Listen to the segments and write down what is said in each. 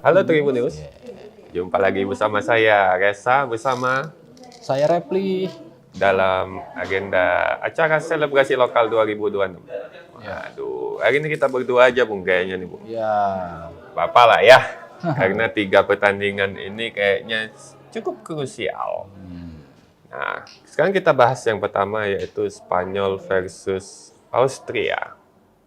Halo Tribunnews, jumpa lagi bersama saya Reza bersama Saya Repli. dalam agenda acara selebrasi lokal 2026. Ya. Aduh, hari ini kita berdua aja Bung kayaknya nih Bung. Ya. Bapak lah ya, karena 3 pertandingan ini kayaknya cukup krusial. Nah, sekarang kita bahas yang pertama yaitu Spanyol versus Austria.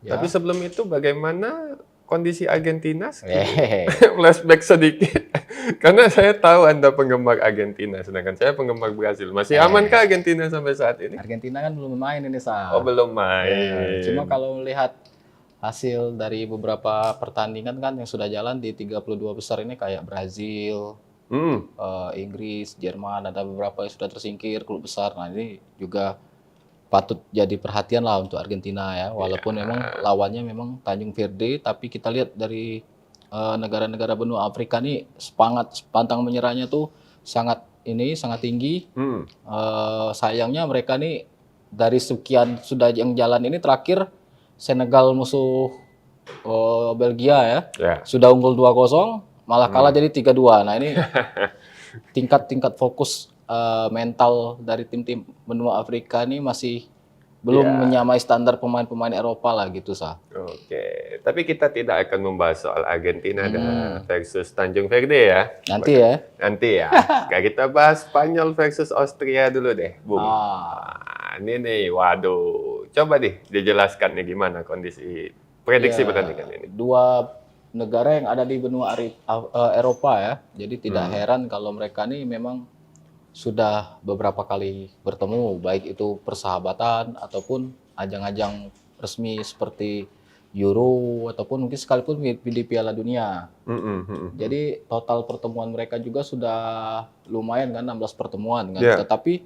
Ya. Tapi sebelum itu bagaimana kondisi Argentina? Hehehe. Flashback sedikit. Karena saya tahu Anda penggemar Argentina, sedangkan saya penggemar Brasil. Masih amankah Argentina sampai saat ini? Argentina kan belum main ini, Sa. Oh, belum Ya. Cuma main. kalau melihat hasil dari beberapa pertandingan kan yang sudah jalan di 32 besar ini kayak Brazil, Hmm, Inggris, Jerman, ada beberapa yang sudah tersingkir klub besar. Nah, ini juga patut jadi perhatian lah untuk Argentina ya. Walaupun memang lawannya memang Tanjung Verde, tapi kita lihat dari negara-negara benua Afrika nih semangat pantang menyerahnya tuh sangat tinggi. Sayangnya mereka nih dari sekian sudah yang jalan ini terakhir Senegal musuh Belgia ya. ya. Sudah unggul 2-0 malah kalah jadi 3-2. Nah, ini tingkat fokus mental dari tim-tim benua Afrika ini masih belum Ya. menyamai standar pemain-pemain Eropa lah gitu, Sa. Oke, tapi kita tidak akan membahas soal Argentina dan versus Tanjung Verde ya. Nanti ya. Nanti ya. Sekarang kita bahas Spanyol versus Austria dulu deh, Bung. Ah, Ini nih, waduh. Coba deh dijelaskan nih gimana kondisi prediksi ya, pertandingan ini. dua negara yang ada di benua Eropa ya. Jadi tidak heran kalau mereka nih memang sudah beberapa kali bertemu, baik itu persahabatan ataupun ajang-ajang resmi seperti Euro ataupun mungkin sekalipun di Piala Dunia. Jadi total pertemuan mereka juga sudah lumayan kan 16 pertemuan kan. Ya. Tetapi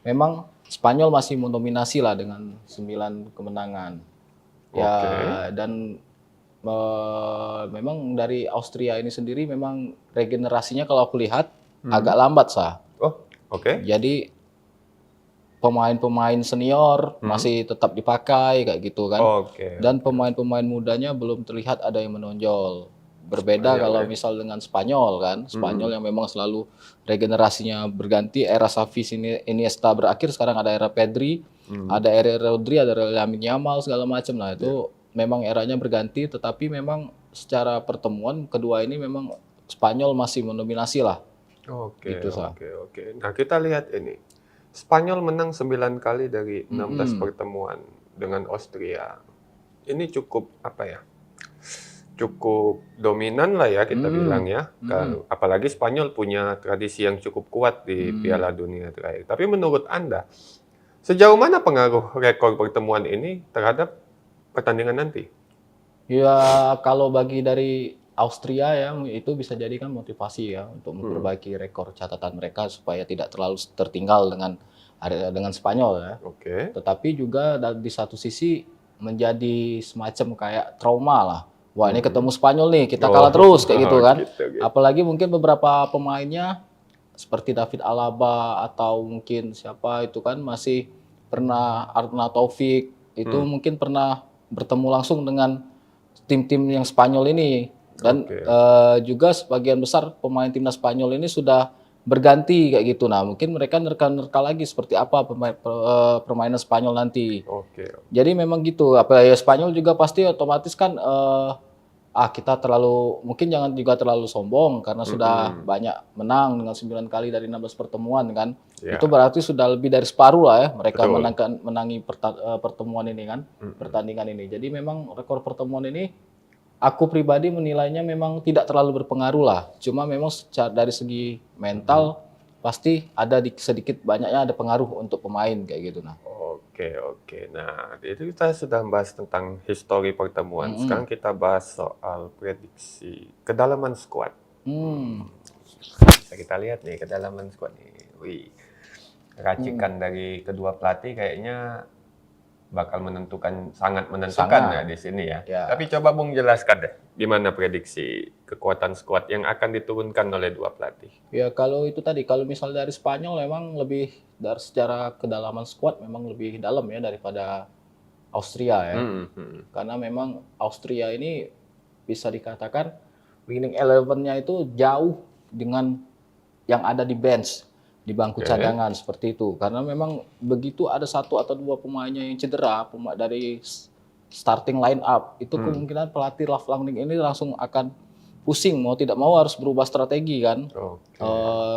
memang Spanyol masih mendominasi lah dengan 9 kemenangan. Ya, dan memang dari Austria ini sendiri memang regenerasinya kalau aku lihat agak lambat, Sah. Oh, oke. Jadi pemain-pemain senior masih tetap dipakai kayak gitu kan. Oke. Dan pemain-pemain mudanya belum terlihat ada yang menonjol. Berbeda Spanyol, kalau ya. misal dengan Spanyol kan. Spanyol yang memang selalu regenerasinya berganti. Era Xavi Iniesta berakhir, sekarang ada era Pedri, ada era Rodri, ada era Lamine Yamal segala macam lah. Itu memang eranya berganti, tetapi memang secara pertemuan kedua ini memang Spanyol masih mendominasi lah. Oke, Gitu, Sa. oke. Nah, kita lihat ini. Spanyol menang 9 kali dari 16 pertemuan dengan Austria. Ini cukup apa ya? Cukup dominan lah ya kita bilang ya. Apalagi Spanyol punya tradisi yang cukup kuat di Piala Dunia terakhir. Tapi menurut Anda, sejauh mana pengaruh rekor pertemuan ini terhadap pertandingan nanti? Ya, kalau bagi dari Austria ya, itu bisa jadikan motivasi ya untuk memperbaiki rekor catatan mereka supaya tidak terlalu tertinggal dengan Spanyol ya. Oke. Tetapi juga di satu sisi menjadi semacam kayak trauma lah. Wah, ini ketemu Spanyol nih, kita kalah terus kayak gitu kan. Gitu. Apalagi mungkin beberapa pemainnya seperti David Alaba atau mungkin siapa itu kan masih pernah Arnautovic itu mungkin pernah bertemu langsung dengan tim-tim yang Spanyol ini dan juga sebagian besar pemain timnas Spanyol ini sudah berganti kayak gitu. Nah, mungkin mereka nerka-nerka lagi seperti apa permainan Spanyol nanti. Oke. Jadi memang gitu. Apa ya, Spanyol juga pasti otomatis kan kita mungkin jangan juga terlalu sombong karena sudah banyak menang dengan 9 kali dari 16 pertemuan kan. Ya. Itu berarti sudah lebih dari separuh lah ya mereka Betul. menangi pertemuan ini kan, pertandingan ini. Jadi memang rekor pertemuan ini aku pribadi menilainya memang tidak terlalu berpengaruh lah. Cuma memang dari segi mental pasti ada sedikit banyaknya ada pengaruh untuk pemain kayak gitu. Nah, Oke. Nah, itu kita sudah bahas tentang histori pertemuan. Sekarang kita bahas soal prediksi kedalaman skuad. Bisa kita lihat nih kedalaman skuad nih. Wih, racikan dari kedua pelatih kayaknya bakal sangat menentukan ya di sini ya. Ya. Tapi coba Bung jelaskan deh, gimana prediksi kekuatan skuad yang akan diturunkan oleh dua pelatih? Ya kalau itu tadi, kalau misal dari Spanyol memang lebih dari secara kedalaman skuad memang lebih dalam ya daripada Austria ya. Karena memang Austria ini bisa dikatakan winning eleven-nya itu jauh dengan yang ada di bench, di bangku Oke. cadangan seperti itu. Karena memang begitu ada satu atau dua pemainnya yang cedera dari starting line up, itu kemungkinan pelatih Ralf Rangnick ini langsung akan pusing, mau tidak mau harus berubah strategi kan. Oke.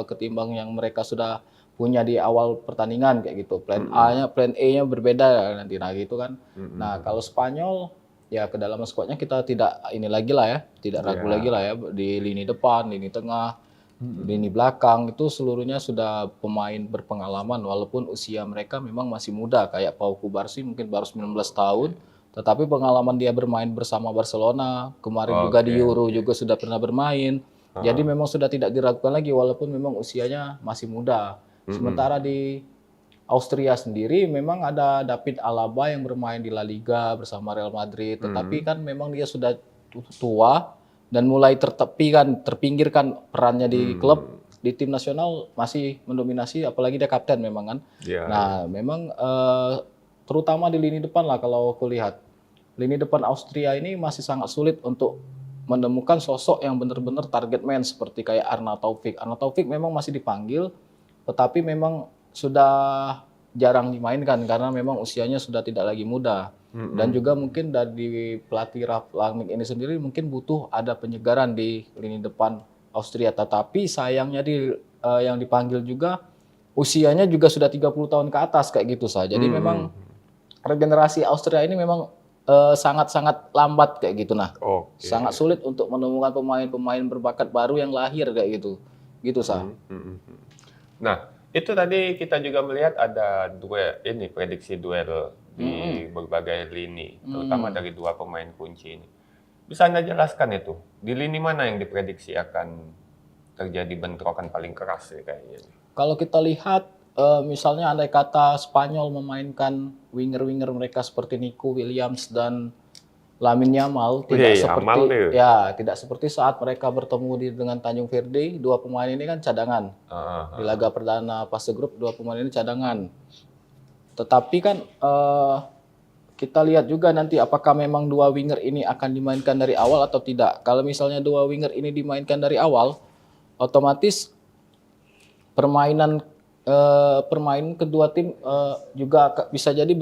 Ketimbang yang mereka sudah punya di awal pertandingan kayak gitu. Plan A-nya, plan E-nya berbeda nanti gitu kan. Nah, kalau Spanyol ya kedalaman skuadnya kita tidak ini lagi lah ya, tidak ragu lagi lah ya di lini depan, lini tengah, lini belakang itu seluruhnya sudah pemain berpengalaman walaupun usia mereka memang masih muda kayak Pau Kubarsi mungkin baru 19 tahun, tetapi pengalaman dia bermain bersama Barcelona, kemarin juga di Euro juga sudah pernah bermain. Jadi memang sudah tidak diragukan lagi walaupun memang usianya masih muda. Sementara di Austria sendiri memang ada David Alaba yang bermain di La Liga bersama Real Madrid, tetapi kan memang dia sudah tua dan mulai terpinggirkan perannya di klub, di tim nasional masih mendominasi, apalagi dia kapten memang kan. Nah, memang terutama di lini depan lah kalau aku lihat, lini depan Austria ini masih sangat sulit untuk menemukan sosok yang benar-benar target man seperti kayak Arnautovic Taufik. Arnautovic Taufik memang masih dipanggil, tetapi memang sudah jarang dimainkan karena memang usianya sudah tidak lagi muda. Dan juga mungkin dari pelatih Ralf Rangnick ini sendiri mungkin butuh ada penyegaran di lini depan Austria. Tetapi sayangnya yang dipanggil juga usianya juga sudah 30 tahun ke atas kayak gitu saja. Jadi memang regenerasi Austria ini memang sangat-sangat lambat kayak gitu. Nah, sangat sulit untuk menemukan pemain-pemain berbakat baru yang lahir kayak gitu. Gitu, Nah, itu tadi kita juga melihat ada prediksi duel di berbagai lini, terutama dari dua pemain kunci ini. Bisa Anda jelaskan itu, di lini mana yang diprediksi akan terjadi bentrokan paling keras kayaknya? Kalau kita lihat, misalnya andai kata Spanyol memainkan winger-winger mereka seperti Nico Williams dan Lamine Yamal tidak seperti saat mereka bertemu dengan Tanjung Verde. Dua pemain ini kan cadangan di laga perdana fase grup, dua pemain ini cadangan. Tetapi kan kita lihat juga nanti apakah memang dua winger ini akan dimainkan dari awal atau tidak. Kalau misalnya dua winger ini dimainkan dari awal, otomatis permainan kedua tim juga bisa jadi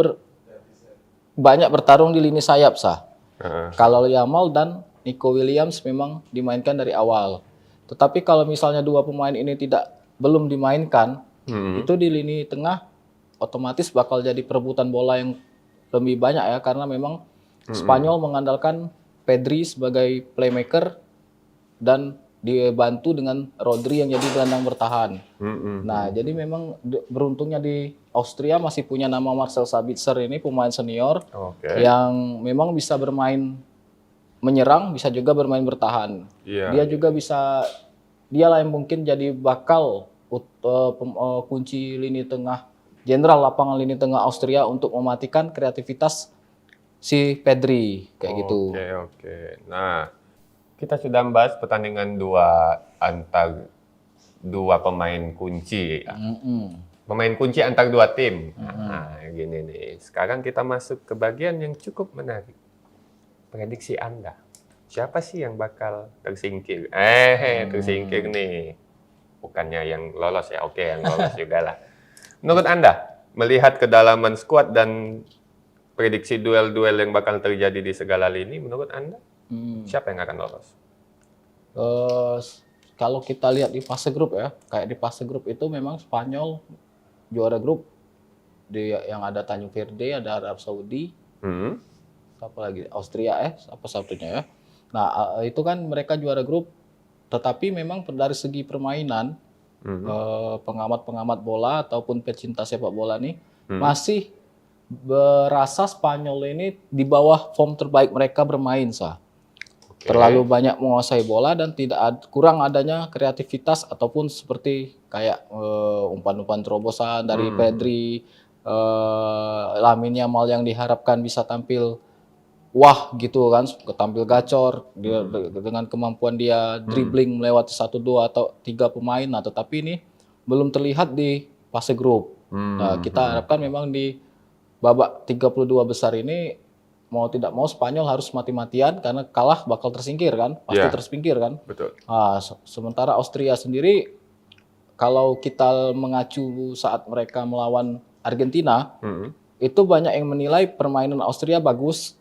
banyak bertarung di lini sayap Kalau Yamal dan Nico Williams memang dimainkan dari awal. Tetapi kalau misalnya dua pemain ini belum dimainkan, itu di lini tengah otomatis bakal jadi perebutan bola yang lebih banyak ya, karena memang Spanyol mengandalkan Pedri sebagai playmaker dan dibantu dengan Rodri yang jadi gelandang bertahan. Nah, jadi memang beruntungnya di Austria masih punya nama Marcel Sabitzer ini, pemain senior yang memang bisa bermain menyerang, bisa juga bermain bertahan. Dia juga dialah yang mungkin jadi bakal kunci lini tengah, jenderal lapangan lini tengah Austria untuk mematikan kreativitas si Pedri kayak gitu. Oke. Nah, kita sudah membahas pertandingan antar dua pemain kunci. Pemain kunci antar dua tim. Nah, gini nih. Sekarang kita masuk ke bagian yang cukup menarik. Prediksi Anda. Siapa sih yang bakal tersingkir? Tersingkir nih. Bukannya yang lolos ya. Oke, yang lolos juga lah. Menurut Anda, melihat kedalaman skuad dan prediksi duel-duel yang bakal terjadi di segala lini, menurut Anda, siapa yang akan lolos? Kalau kita lihat di fase grup ya, kayak di fase grup itu memang Spanyol juara grup, yang ada Tanjung Verde, ada Arab Saudi, apa lagi, Austria apa satunya ya. Nah, itu kan mereka juara grup, tetapi memang dari segi permainan, pengamat-pengamat bola ataupun pecinta sepak bola nih masih berasa Spanyol ini di bawah form terbaik mereka bermain terlalu banyak menguasai bola dan kurang adanya kreativitas ataupun seperti kayak umpan-umpan terobosan dari Pedri, Lamine Yamal yang diharapkan bisa tampil wah gitu kan, tampil gacor dengan kemampuan dia dribbling melewati 1, 2 atau 3 pemain. Nah, tetapi ini belum terlihat di fase grup. Nah, kita harapkan memang di babak 32 besar ini mau tidak mau Spanyol harus mati-matian karena kalah bakal tersingkir kan, pasti Ya. tersingkir kan. Betul. Nah, sementara Austria sendiri kalau kita mengacu saat mereka melawan Argentina, itu banyak yang menilai permainan Austria bagus.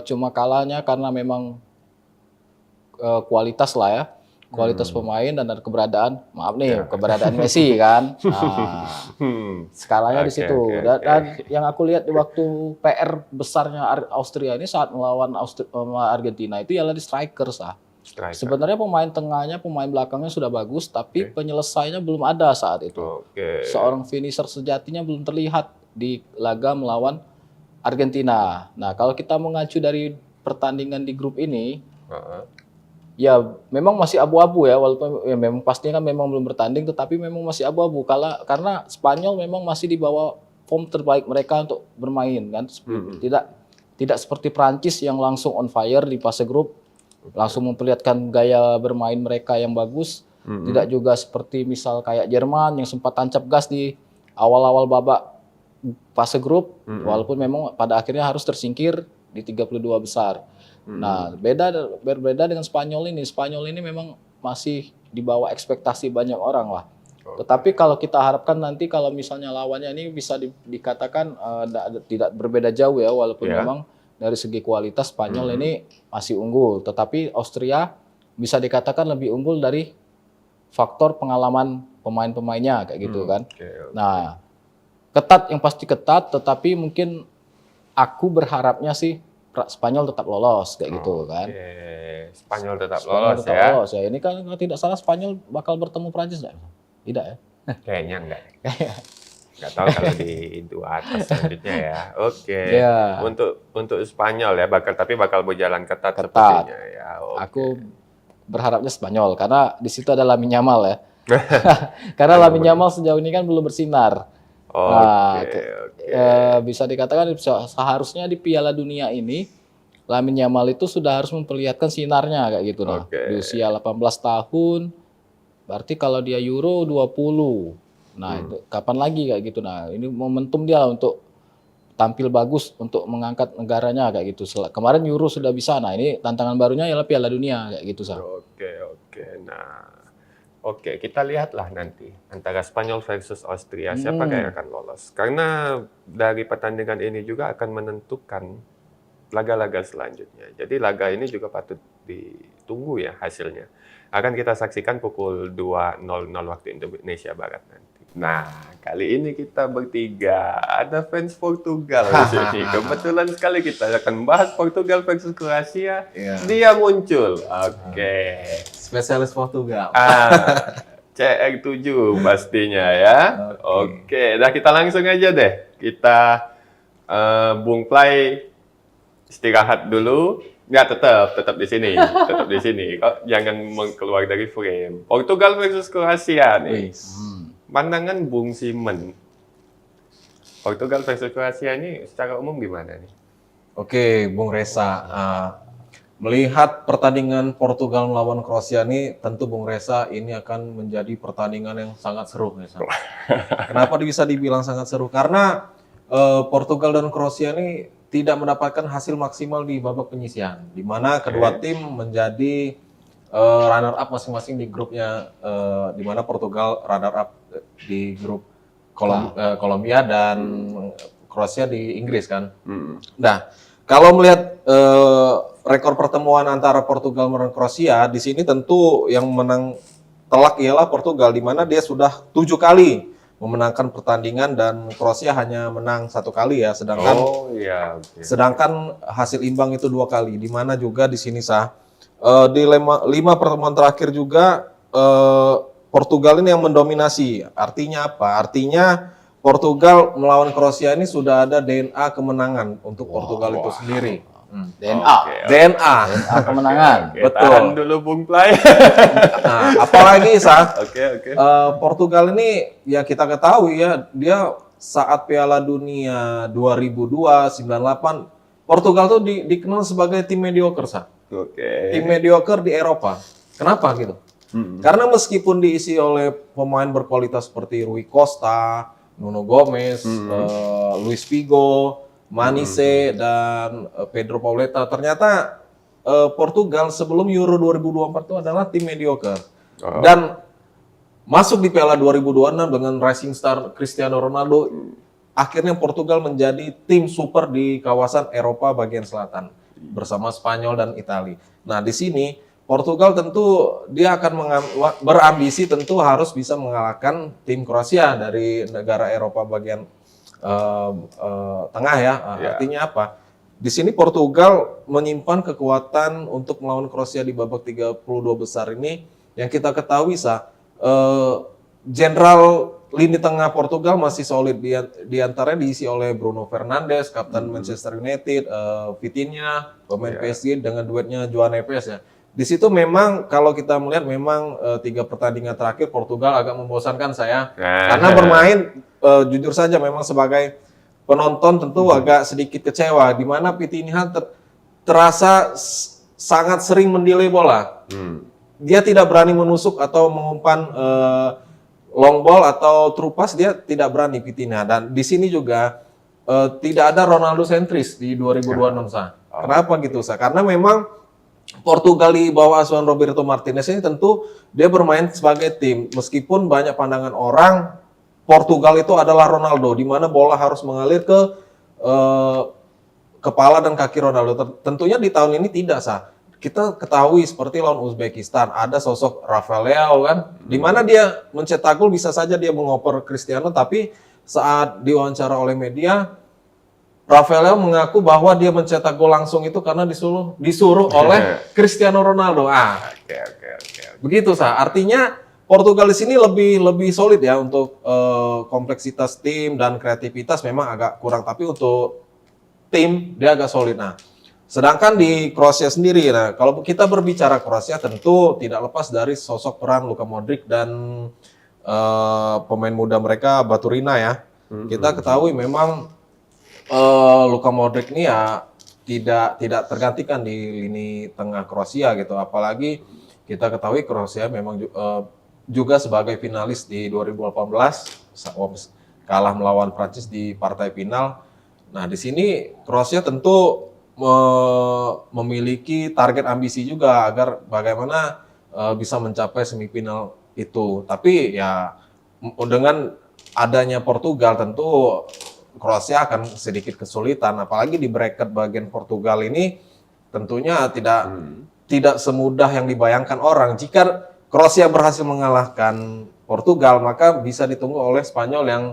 Cuma kalahnya karena memang kualitas lah ya, kualitas pemain dan ada keberadaan, maaf nih, keberadaan Messi kan. Nah, skalanya di situ. Dan yang aku lihat di waktu PR besarnya Austria ini saat melawan Argentina itu ialah di strikers lah. Sebenarnya pemain tengahnya, pemain belakangnya sudah bagus, tapi penyelesaiannya belum ada saat itu. Seorang finisher sejatinya belum terlihat di laga melawan Argentina. Nah, kalau kita mengacu dari pertandingan di grup ini, ya memang masih abu-abu ya, walaupun ya memang pastinya kan memang belum bertanding, tetapi memang masih abu-abu karena Spanyol memang masih di bawah form terbaik mereka untuk bermain kan. Tidak seperti Prancis yang langsung on fire di fase grup, langsung memperlihatkan gaya bermain mereka yang bagus. Tidak juga seperti misal kayak Jerman yang sempat tancap gas di awal-awal babak fase grup, walaupun memang pada akhirnya harus tersingkir di 32 besar. Nah, berbeda dengan Spanyol ini. Spanyol ini memang masih di bawah ekspektasi banyak orang lah. Tetapi kalau kita harapkan nanti kalau misalnya lawannya ini bisa dikatakan tidak berbeda jauh ya, walaupun memang dari segi kualitas Spanyol ini masih unggul. Tetapi Austria bisa dikatakan lebih unggul dari faktor pengalaman pemain-pemainnya kayak gitu kan. Nah, ketat yang pasti ketat, tetapi mungkin aku berharapnya sih Spanyol tetap lolos kayak gitu kan. Spanyol tetap Spanyol lolos tetap ya. lolos ya. Ini kan kalau tidak salah Spanyol bakal bertemu Prancis enggak? Tidak ya? Kayaknya enggak. Nggak tahu kalau di dua atas selanjutnya ya. Untuk Spanyol ya bakal berjalan ketat. Sepertinya ya. Aku berharapnya Spanyol karena di situ ada Lamine Yamal ya. Karena Lamine Yamal sejauh ini kan belum bersinar. Bisa dikatakan seharusnya di Piala Dunia ini Lamine Yamal itu sudah harus memperlihatkan sinarnya kayak gitu nah. Di usia 18 tahun. Berarti kalau dia Euro 20. Nah, itu kapan lagi kayak gitu. Nah, ini momentum dia untuk tampil bagus untuk mengangkat negaranya kayak gitu. Kemarin Euro sudah bisa. Nah, ini tantangan barunya ialah Piala Dunia kayak gitu, Sa. Oke, kita lihatlah nanti antara Spanyol versus Austria siapa yang akan lolos. Karena dari pertandingan ini juga akan menentukan laga-laga selanjutnya. Jadi laga ini juga patut ditunggu ya hasilnya. Akan kita saksikan pukul 2.00 waktu Indonesia Barat nanti. Nah, kali ini kita bertiga ada fans Portugal di sini. Kebetulan sekali kita akan bahas Portugal versus Kroasia. Dia muncul. Spesialis Portugal. CR7 pastinya ya. Oke, nah kita langsung aja deh. Kita Bung Play istirahat dulu. Ya tetap di sini, jangan keluar dari frame. Portugal versus Kroasia nih. Pandangan Bung Simon. Portugal versus Kroasia ini secara umum gimana nih? Oke, Bung Reza. Melihat pertandingan Portugal melawan Kroasia ini, tentu Bung Reza ini akan menjadi pertandingan yang sangat seru. Kenapa bisa dibilang sangat seru? Karena Portugal dan Kroasia ini tidak mendapatkan hasil maksimal di babak penyisihan, di mana kedua tim menjadi runner up masing-masing di grupnya, di mana Portugal runner up di grup Kolombia dan Kroasia di Inggris kan. Nah, kalau melihat rekor pertemuan antara Portugal dan Kroasia, di sini tentu yang menang telak ialah Portugal, di mana dia sudah 7 kali memenangkan pertandingan dan Kroasia hanya menang 1 kali ya, sedangkan hasil imbang itu 2 kali, di mana juga di sini di 5 pertemuan terakhir juga Portugal ini yang mendominasi. Artinya apa? Artinya Portugal melawan Kroasia ini sudah ada DNA kemenangan untuk Portugal itu sendiri. DNA kemenangan. Betul. Tahan dulu Bung Play. Nah, apalagi Portugal ini ya kita ketahui ya, dia saat Piala Dunia 2002, 98, Portugal tuh dikenal sebagai tim mediocre, tim mediocre di Eropa. Kenapa gitu? Karena meskipun diisi oleh pemain berkualitas seperti Rui Costa, Nuno Gomes, Luis Figo, Manise dan Pedro Pauleta. Ternyata Portugal sebelum Euro 2024 itu adalah tim mediocre. Dan masuk di Piala 2026 dengan rising star Cristiano Ronaldo, akhirnya Portugal menjadi tim super di kawasan Eropa bagian selatan bersama Spanyol dan Italia. Nah, di sini Portugal tentu dia akan berambisi tentu harus bisa mengalahkan tim Kroasia dari negara Eropa bagian tengah ya. Artinya apa? Di sini Portugal menyimpan kekuatan untuk melawan Kroasia di babak 32 besar ini. Yang kita ketahui Jenderal lini tengah Portugal masih solid, di antaranya diisi oleh Bruno Fernandes, kapten Manchester United, Vitinha, pemain PSG dengan duetnya João Neves ya. Di situ memang kalau kita melihat memang 3 pertandingan terakhir Portugal agak membosankan saya. Karena bermain jujur saja memang sebagai penonton tentu agak sedikit kecewa di mana Vitinha terasa sangat sering mendelay bola. Dia tidak berani menusuk atau mengumpan long ball atau true pass, dia tidak berani Vitinha. Dan di sini juga tidak ada Ronaldo sentris di 2026 Sa. Kenapa gitu Sa? Karena memang Portugal di bawah asuhan Roberto Martinez ini tentu dia bermain sebagai tim. Meskipun banyak pandangan orang Portugal itu adalah Ronaldo, di mana bola harus mengalir ke kepala dan kaki Ronaldo. Tentunya di tahun ini tidak Sa. Kita ketahui seperti lawan Uzbekistan ada sosok Rafael Leao kan, di mana dia mencetak gol bisa saja dia mengoper Cristiano, tapi saat diwawancara oleh media Rafael Leao mengaku bahwa dia mencetak gol langsung itu karena disuruh oleh Cristiano Ronaldo. Begitu Sa. Artinya Portugal di sini lebih solid ya untuk kompleksitas tim dan kreativitas memang agak kurang, tapi untuk tim dia agak solid. Nah, sedangkan di Kroasia sendiri, nah kalau kita berbicara Kroasia tentu tidak lepas dari sosok peran Luka Modric dan pemain muda mereka Baturina ya. Kita ketahui memang Luka Modric ini ya tidak tergantikan di lini tengah Kroasia gitu. Apalagi kita ketahui Kroasia memang juga sebagai finalis di 2018 kalah melawan Prancis di partai final. Nah di sini Kroasia tentu memiliki target ambisi juga agar bagaimana bisa mencapai semifinal itu. Tapi ya dengan adanya Portugal tentu Kroasia akan sedikit kesulitan, apalagi di bracket bagian Portugal ini tentunya tidak semudah yang dibayangkan orang. Jika Kroasia berhasil mengalahkan Portugal, maka bisa ditunggu oleh Spanyol yang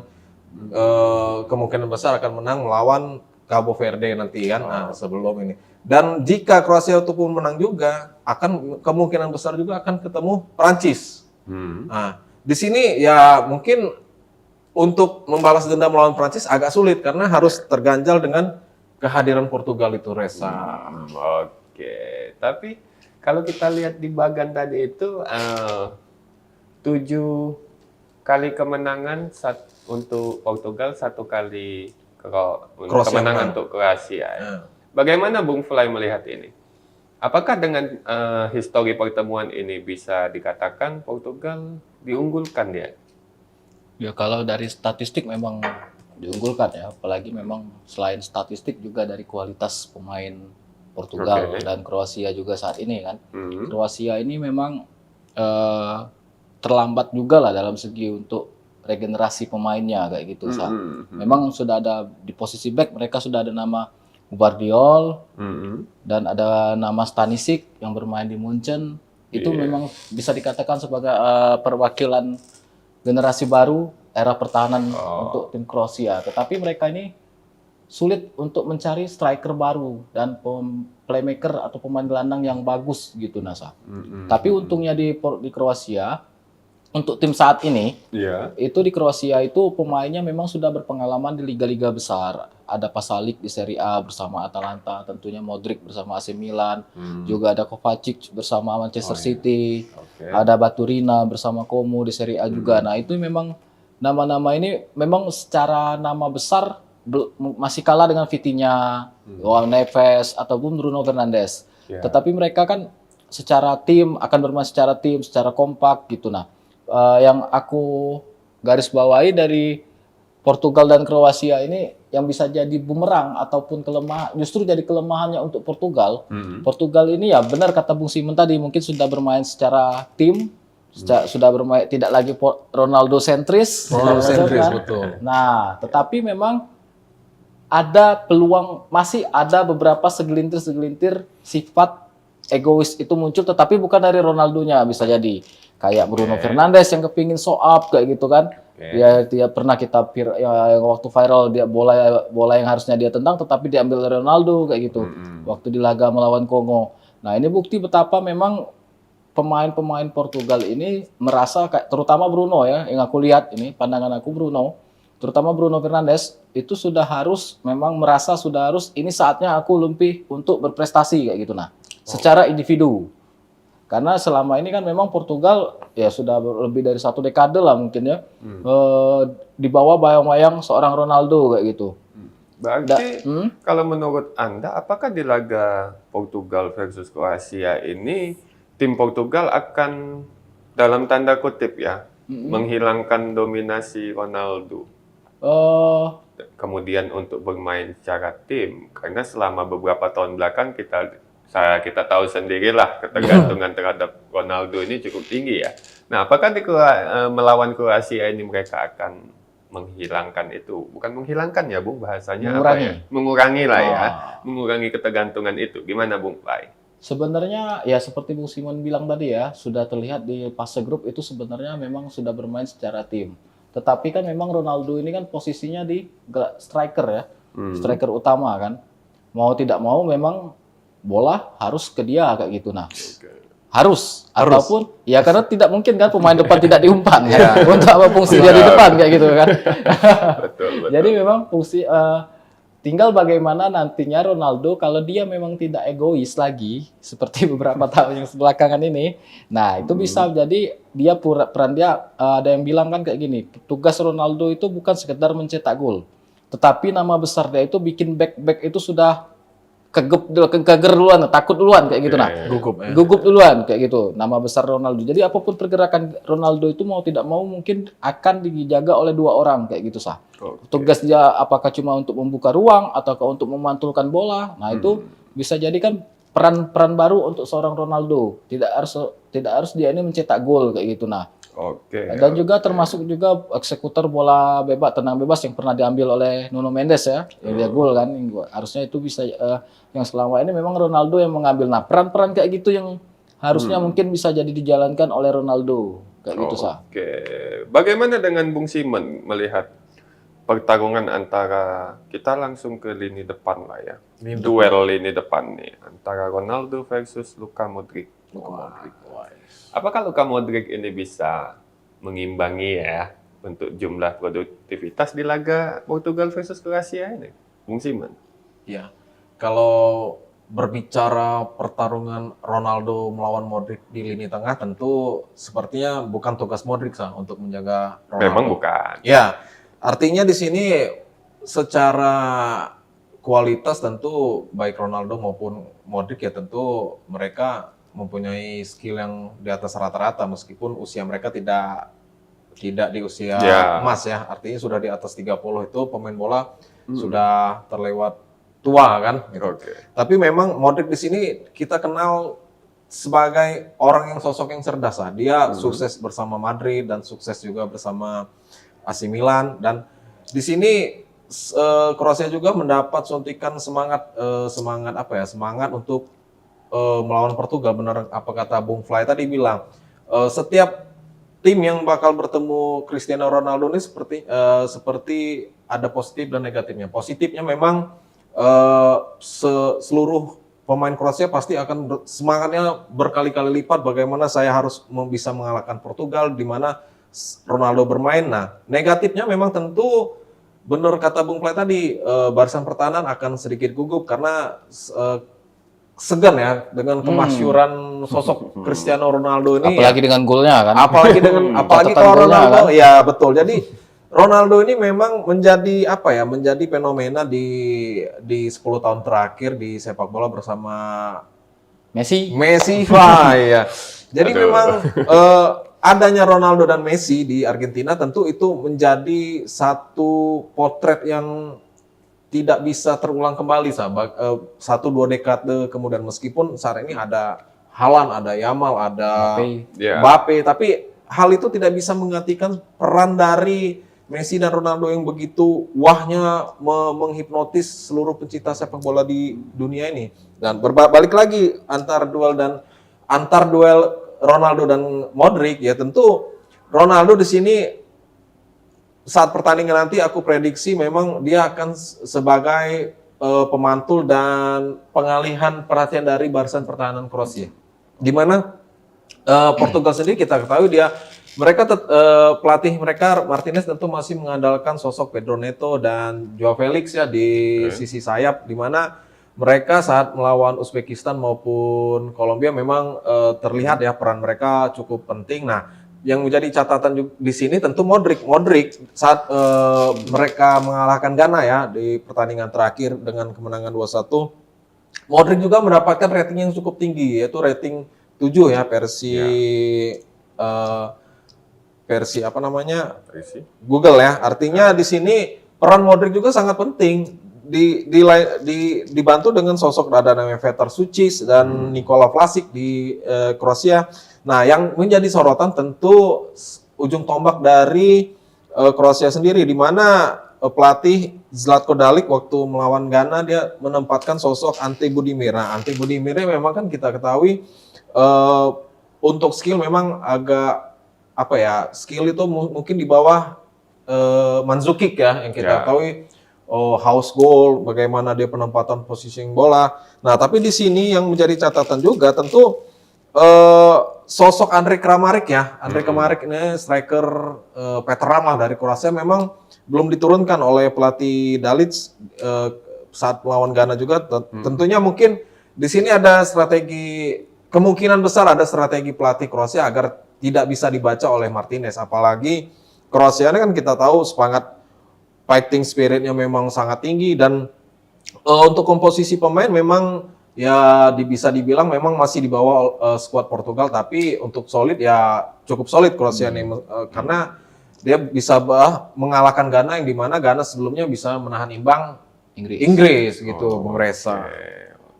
kemungkinan besar akan menang melawan Cabo Verde nanti kan sebelum ini. Dan jika Kroasia itu pun menang juga, akan kemungkinan besar juga akan ketemu Prancis. Nah, di sini ya mungkin untuk membalas dendam melawan Prancis agak sulit karena harus terganjal dengan kehadiran Portugal itu Reza. Oke, tapi kalau kita lihat di bagan tadi itu 7 kali kemenangan untuk Portugal, 1 kali kemenangan untuk Kroasia. Bagaimana Bung Fly melihat ini? Apakah dengan histori pertemuan ini bisa dikatakan Portugal diunggulkan dia? Ya kalau dari statistik memang diunggulkan ya, apalagi memang selain statistik juga dari kualitas pemain Portugal dan Kroasia juga saat ini kan. Kroasia ini memang terlambat juga lah dalam segi untuk regenerasi pemainnya kayak gitu. Memang sudah ada di posisi back mereka sudah ada nama Gvardiol dan ada nama Stanisic yang bermain di Munchen. Itu memang bisa dikatakan sebagai perwakilan generasi baru era pertahanan untuk tim Kroasia. Tetapi mereka ini sulit untuk mencari striker baru dan playmaker atau pemain gelandang yang bagus gitu Nasa. Tapi untungnya di Kroasia untuk tim saat ini, itu di Kroasia itu pemainnya memang sudah berpengalaman di liga-liga besar. Ada Pasalic di Serie A bersama Atalanta, tentunya Modric bersama AC Milan, juga ada Kovacic bersama Manchester City, ada Baturina bersama Como di Serie A juga. Nah itu memang nama-nama ini memang secara nama besar masih kalah dengan Vitinha, João Neves, ataupun Bruno Fernandes. Tetapi mereka kan secara tim, akan bermain secara tim, secara kompak gitu. Nah, yang aku garis bawahi dari Portugal dan Kroasia ini yang bisa jadi bumerang ataupun kelemahan, justru jadi kelemahannya untuk Portugal. Portugal ini ya benar kata Bung Simon tadi, mungkin sudah bermain secara tim, sudah bermain tidak lagi Ronaldo sentris. Ronaldo sentris, kan? betul. Nah, tetapi memang ada peluang, masih ada beberapa segelintir sifat egois itu muncul, tetapi bukan dari Ronaldonya, bisa jadi kayak Bruno Fernandes yang kepingin show up kayak gitu kan. Ya, dia pernah kita yang waktu viral dia bola yang harusnya dia tendang tetapi diambil oleh Ronaldo kayak gitu. Waktu di laga melawan Kongo. Nah, ini bukti betapa memang pemain-pemain Portugal ini merasa kayak, terutama Bruno ya, yang aku lihat ini pandangan aku, Bruno, terutama Bruno Fernandes itu sudah harus memang merasa sudah harus ini saatnya aku lebih untuk berprestasi kayak gitu, nah secara individu, karena selama ini kan memang Portugal ya sudah lebih dari 1 dekade lah mungkin ya di bawah bayang-bayang seorang Ronaldo kayak gitu. Berarti kalau menurut Anda, apakah di laga Portugal versus Kroasia ini tim Portugal akan dalam tanda kutip ya menghilangkan dominasi Ronaldo? Kemudian untuk bermain secara tim, karena selama beberapa tahun belakang kita tahu sendirilah ketergantungan terhadap Ronaldo ini cukup tinggi ya. Nah, apakah di melawan Kroasia ini mereka akan menghilangkan itu? Bukan menghilangkan ya, Bung, bahasanya mengurangi. apa ya? Mengurangi lah ya, mengurangi ketergantungan itu. Gimana, Bung Pai? Sebenarnya ya seperti Bung Simon bilang tadi ya, sudah terlihat di fase grup itu sebenarnya memang sudah bermain secara tim. Tetapi kan memang Ronaldo ini kan posisinya di striker ya, striker utama kan. Mau tidak mau memang bola harus ke dia kayak gitu. Nah, harus. Ataupun ya karena tidak mungkin kan pemain depan tidak diumpan ya. Untuk apa fungsi dia di depan kayak gitu kan. Betul. Jadi memang fungsi tinggal bagaimana nantinya Ronaldo kalau dia memang tidak egois lagi seperti beberapa tahun yang belakangan ini. Nah, itu bisa jadi dia peran dia ada yang bilang kan kayak gini, tugas Ronaldo itu bukan sekedar mencetak gol, tetapi nama besar dia itu bikin back itu sudah keger duluan, takut duluan kayak gitu. Nah, gugup duluan kayak gitu. Nama besar Ronaldo. Jadi apapun pergerakan Ronaldo itu mau tidak mau mungkin akan dijaga oleh 2 orang kayak gitu sah. Tugas dia apakah cuma untuk membuka ruang ataukah untuk memantulkan bola. Nah, itu bisa jadi kan peran baru untuk seorang Ronaldo. Tidak harus dia ini mencetak gol kayak gitu. Nah, dan juga termasuk juga eksekutor bola bebas, tenang bebas yang pernah diambil oleh Nuno Mendes ya, yang dia gol kan. Harusnya itu bisa yang selama ini memang Ronaldo yang mengambil. Nah, peran-peran kayak gitu yang harusnya mungkin bisa jadi dijalankan oleh Ronaldo kayak gitu sah. Bagaimana dengan Bung Simon melihat pertarungan antara, kita langsung ke lini depan lah ya, duel lini depan nih antara Ronaldo versus Luka Modric. Apakah Luka Modric ini bisa mengimbangi ya untuk jumlah produktivitas di laga Portugal versus Kroasia ini, Bung Simon? Ya, kalau berbicara pertarungan Ronaldo melawan Modric di lini tengah, tentu sepertinya bukan tugas Modric sah untuk menjaga Ronaldo. Memang bukan. Ya, artinya di sini secara kualitas tentu baik Ronaldo maupun Modric ya tentu mereka mempunyai skill yang di atas rata-rata meskipun usia mereka tidak di usia emas ya. Artinya sudah di atas 30 itu pemain bola sudah terlewat tua kan gitu. Tapi memang Modric di sini kita kenal sebagai orang yang sosok yang cerdas lah. Dia sukses bersama Madrid dan sukses juga bersama AC Milan, dan di sini Kroasia juga mendapat suntikan semangat untuk melawan Portugal. Benar apa kata Bung Fly tadi bilang, setiap tim yang bakal bertemu Cristiano Ronaldo ini seperti ada positif dan negatifnya. Positifnya memang seluruh pemain Kroasia pasti akan semangatnya berkali-kali lipat bagaimana saya harus bisa mengalahkan Portugal di mana Ronaldo bermain. Nah, negatifnya memang tentu benar kata Bung Play tadi, barisan pertahanan akan sedikit gugup karena segan ya dengan kemasyuran sosok Cristiano Ronaldo ini. Apalagi dengan golnya kan. Apalagi kalau Ronaldo kan? Ya betul. Jadi Ronaldo ini memang menjadi menjadi fenomena di 10 tahun terakhir di sepak bola bersama Messi, ya. Jadi memang adanya Ronaldo dan Messi di Argentina tentu itu menjadi satu potret yang tidak bisa terulang kembali, satu dua dekade kemudian, meskipun saat ini ada Haaland, ada Yamal, ada Mbappe. Ya. Mbappe, tapi hal itu tidak bisa menggantikan peran dari Messi dan Ronaldo yang begitu wahnya menghipnotis seluruh pencinta sepak bola di dunia ini. Dan balik lagi antar duel Ronaldo dan Modric, ya tentu Ronaldo di sini saat pertandingan nanti aku prediksi memang dia akan sebagai pemantul dan pengalihan perhatian dari barisan pertahanan Kroasia. Di mana Portugal sendiri kita ketahui pelatih mereka Martinez tentu masih mengandalkan sosok Pedro Neto dan Joao Felix ya di sisi sayap, di mana mereka saat melawan Uzbekistan maupun Kolombia memang terlihat ya peran mereka cukup penting. Nah, yang menjadi catatan di sini tentu Modric saat mereka mengalahkan Ghana ya di pertandingan terakhir dengan kemenangan 2-1. Modric juga mendapatkan rating yang cukup tinggi, yaitu rating 7 ya versi apa namanya? Google ya. Artinya di sini peran Modric juga sangat penting, dibantu dengan sosok ada namanya Petar Sučić dan Nikola Vlasic di Kroasia. Nah, yang menjadi sorotan tentu ujung tombak dari Kroasia sendiri, di mana pelatih Zlatko Dalic waktu melawan Ghana dia menempatkan sosok Ante Budimir. Nah, Ante Budimir memang kan kita ketahui untuk skill memang agak skill itu mungkin di bawah Mandzukic ya, yang kita ketahui house goal, bagaimana dia penempatan positioning bola. Nah, tapi di sini yang menjadi catatan juga tentu sosok Andrej Kramaric ya. Andrej Kramaric ini striker veteran lah dari Kroasia, memang belum diturunkan oleh pelatih Dalic saat melawan Ghana juga. Tentunya mungkin di sini ada kemungkinan besar ada strategi pelatih Kroasia agar tidak bisa dibaca oleh Martinez. Apalagi Kroasia ini kan kita tahu semangat fighting spiritnya memang sangat tinggi, dan untuk komposisi pemain memang ya bisa dibilang memang masih di bawah skuad Portugal, tapi untuk solid ya cukup solid Kroasia ini karena dia bisa mengalahkan Ghana, yang dimana Ghana sebelumnya bisa menahan imbang Inggris gitu, Bung Reza.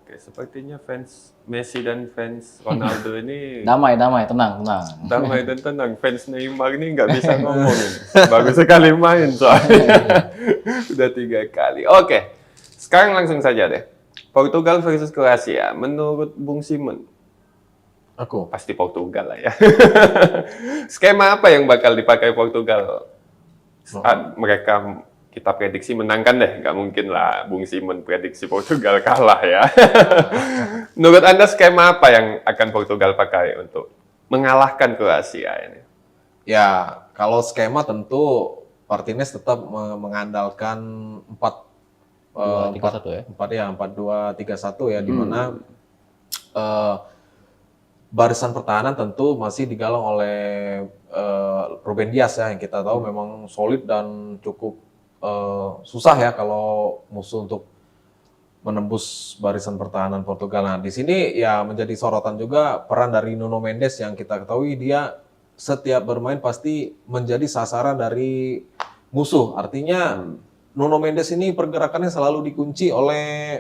Oke, sepertinya fans Messi dan fans Ronaldo ini Damai, tenang. damai dan tenang. Fans Neymar ini nggak bisa ngomongin. Bagus sekali main soalnya. Udah 3 kali. Oke, sekarang langsung saja deh. Portugal versus Kroasia. Menurut Bung Simon, Aku pasti Portugal lah ya. Skema apa yang bakal dipakai Portugal saat mereka kita prediksi menangkan deh? Nggak mungkin lah Bung Simon prediksi Portugal kalah ya. Menurut Anda skema apa yang akan Portugal pakai untuk mengalahkan Kroasia ini? ya, kalau skema tentu Martinez tetap mengandalkan 4-2-3-1 ya, di mana barisan pertahanan tentu masih digalang oleh Ruben Dias ya, yang kita tahu memang solid dan cukup susah ya kalau musuh untuk menembus barisan pertahanan Portugal. Nah, di sini ya menjadi sorotan juga peran dari Nuno Mendes, yang kita ketahui dia setiap bermain pasti menjadi sasaran dari musuh. Artinya Nuno Mendes ini pergerakannya selalu dikunci oleh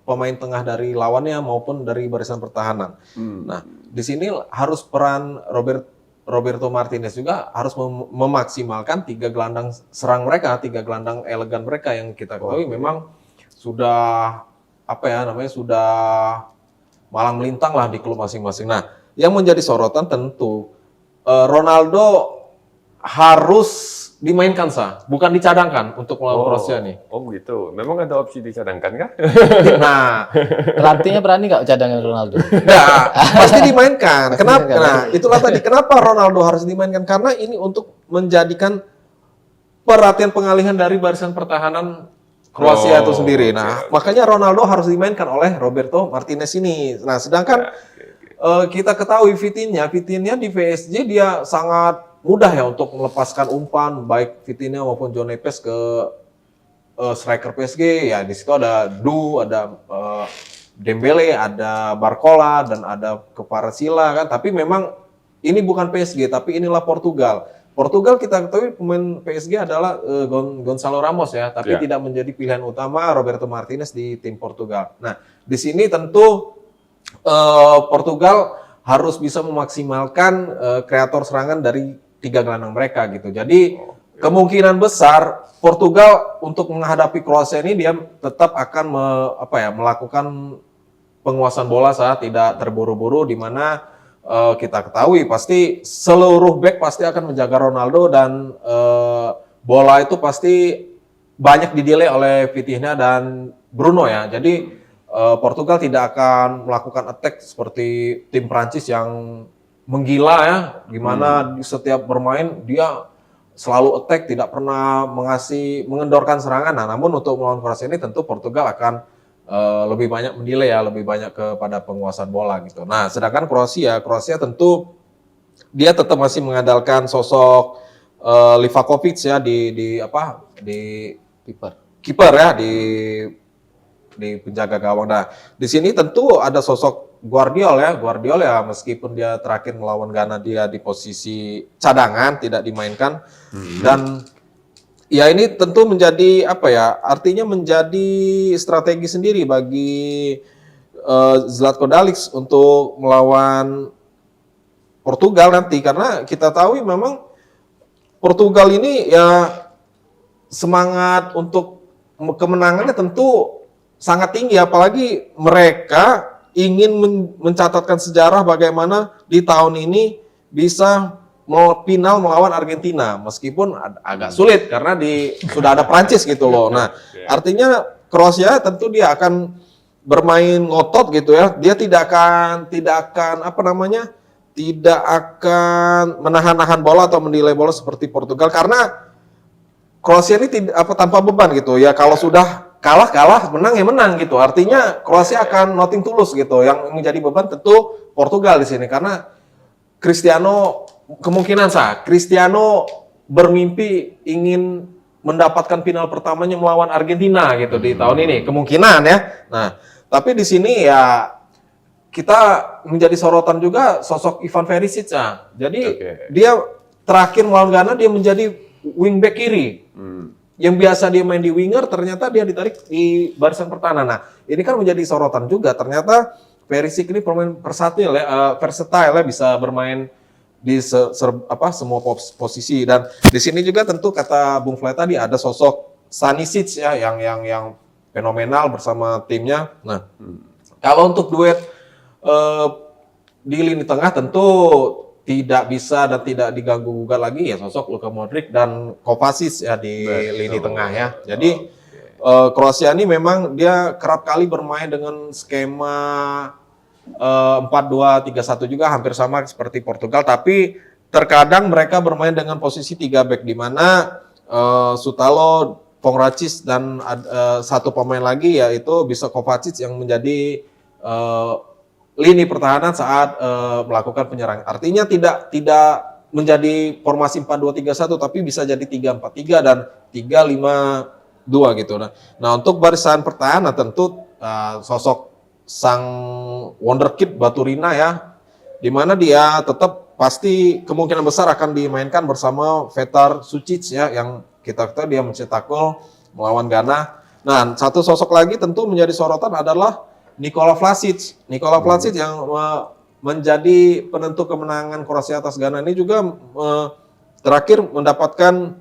pemain tengah dari lawannya maupun dari barisan pertahanan. Nah, di sini harus peran Roberto Martinez juga harus memaksimalkan 3 gelandang serang mereka, 3 gelandang elegan mereka yang kita ketahui memang sudah sudah malang melintang lah di klub masing-masing. Nah, yang menjadi sorotan tentu Ronaldo harus dimainkan bukan dicadangkan untuk melawan Kroasia nih. Oh gitu. Memang ada opsi dicadangkan kah? Nah, Pelatihnya berani nggak cadangan Ronaldo? nah, pasti dimainkan. Kenapa? Nah, itulah tadi kenapa Ronaldo harus dimainkan, karena ini untuk menjadikan perhatian pengalihan dari barisan pertahanan Kroasia itu sendiri. Nah, makanya Ronaldo harus dimainkan oleh Roberto Martinez ini. Nah, sedangkan kita ketahui Vitinha di PSG dia sangat mudah ya untuk melepaskan umpan, baik Vitinha maupun John Neves ke striker PSG. Ya di situ ada ada Dembele, ada Barcola, dan ada Kvaratskhelia kan. Tapi memang ini bukan PSG, tapi inilah Portugal. Portugal kita ketahui pemain PSG adalah Gonçalo Ramos ya, tapi Ya. tidak menjadi pilihan utama Roberto Martinez di tim Portugal. Nah, di sini tentu Portugal harus bisa memaksimalkan kreator serangan dari 3 gelandang mereka gitu. Jadi kemungkinan besar Portugal untuk menghadapi Kroasia ini dia tetap akan melakukan penguasaan bola saat tidak terburu-buru, di mana kita ketahui pasti seluruh back pasti akan menjaga Ronaldo dan bola itu pasti banyak didelay oleh Vitinha dan Bruno ya. Jadi Portugal tidak akan melakukan attack seperti tim Prancis yang menggila ya, gimana di setiap bermain dia selalu attack, tidak pernah mengendorkan serangan. Nah, namun untuk melawan Kroasia ini tentu Portugal akan lebih banyak mendelay ya, lebih banyak kepada penguasaan bola gitu. Nah, sedangkan Kroasia tentu dia tetap masih mengandalkan sosok Livakovic ya di Kiper. kiper ya, di penjaga gawang. Nah, di sini tentu ada sosok Guardiol ya, meskipun dia terakhir melawan Ghana dia di posisi cadangan, tidak dimainkan. Dan ya ini tentu menjadi artinya menjadi strategi sendiri bagi Zlatko Dalic untuk melawan Portugal nanti, karena kita tahu memang Portugal ini ya semangat untuk kemenangannya tentu sangat tinggi, apalagi mereka ingin mencatatkan sejarah bagaimana di tahun ini bisa mau final melawan Argentina, meskipun agak sulit karena sudah ada Prancis gitu loh. Nah, artinya Kroasia tentu dia akan bermain ngotot gitu ya. Dia tidak akan menahan-nahan bola atau mendelay bola seperti Portugal, karena Kroasia ini tanpa beban gitu ya. Kalau sudah kalah, menang ya menang gitu. Artinya Kroasia akan nothing tulus gitu. Yang menjadi beban tentu Portugal di sini, karena Cristiano bermimpi ingin mendapatkan final pertamanya melawan Argentina gitu di tahun ini, kemungkinan ya. Nah, tapi di sini ya kita menjadi sorotan juga sosok Ivan Perisic ya. Jadi dia terakhir melawan Ghana dia menjadi wingback kiri. Yang biasa dia main di winger, ternyata dia ditarik di barisan pertahanan. Nah, ini kan menjadi sorotan juga. Ternyata Perisic ini pemain versatile ya, bisa bermain di semua posisi. Dan di sini juga tentu kata Bung Fly tadi ada sosok Stanisic ya yang fenomenal bersama timnya. Nah, kalau untuk duet di lini tengah tentu tidak bisa dan tidak diganggu-gugat lagi ya sosok Luka Modric dan Kovacic ya di lini tengah ya. Jadi Kroasia ini memang dia kerap kali bermain dengan skema 4-2-3-1 juga hampir sama seperti Portugal, tapi terkadang mereka bermain dengan posisi 3 back, di mana Sutalo, Pongracic dan satu pemain lagi yaitu bisa Kovacic yang menjadi lini pertahanan saat melakukan penyerangan. Artinya tidak menjadi formasi 4-2-3-1 tapi bisa jadi 3-4-3 dan 3-5-2 gitu. Nah, untuk barisan pertahanan tentu sosok sang wonderkid Baturina ya, di mana dia tetap pasti kemungkinan besar akan dimainkan bersama Vetar Sucic ya, yang kita ketahui dia mencetak gol melawan Ghana. Nah, satu sosok lagi tentu menjadi sorotan adalah Nikola Vlasic yang menjadi penentu kemenangan Kroasia atas Ghana ini juga terakhir mendapatkan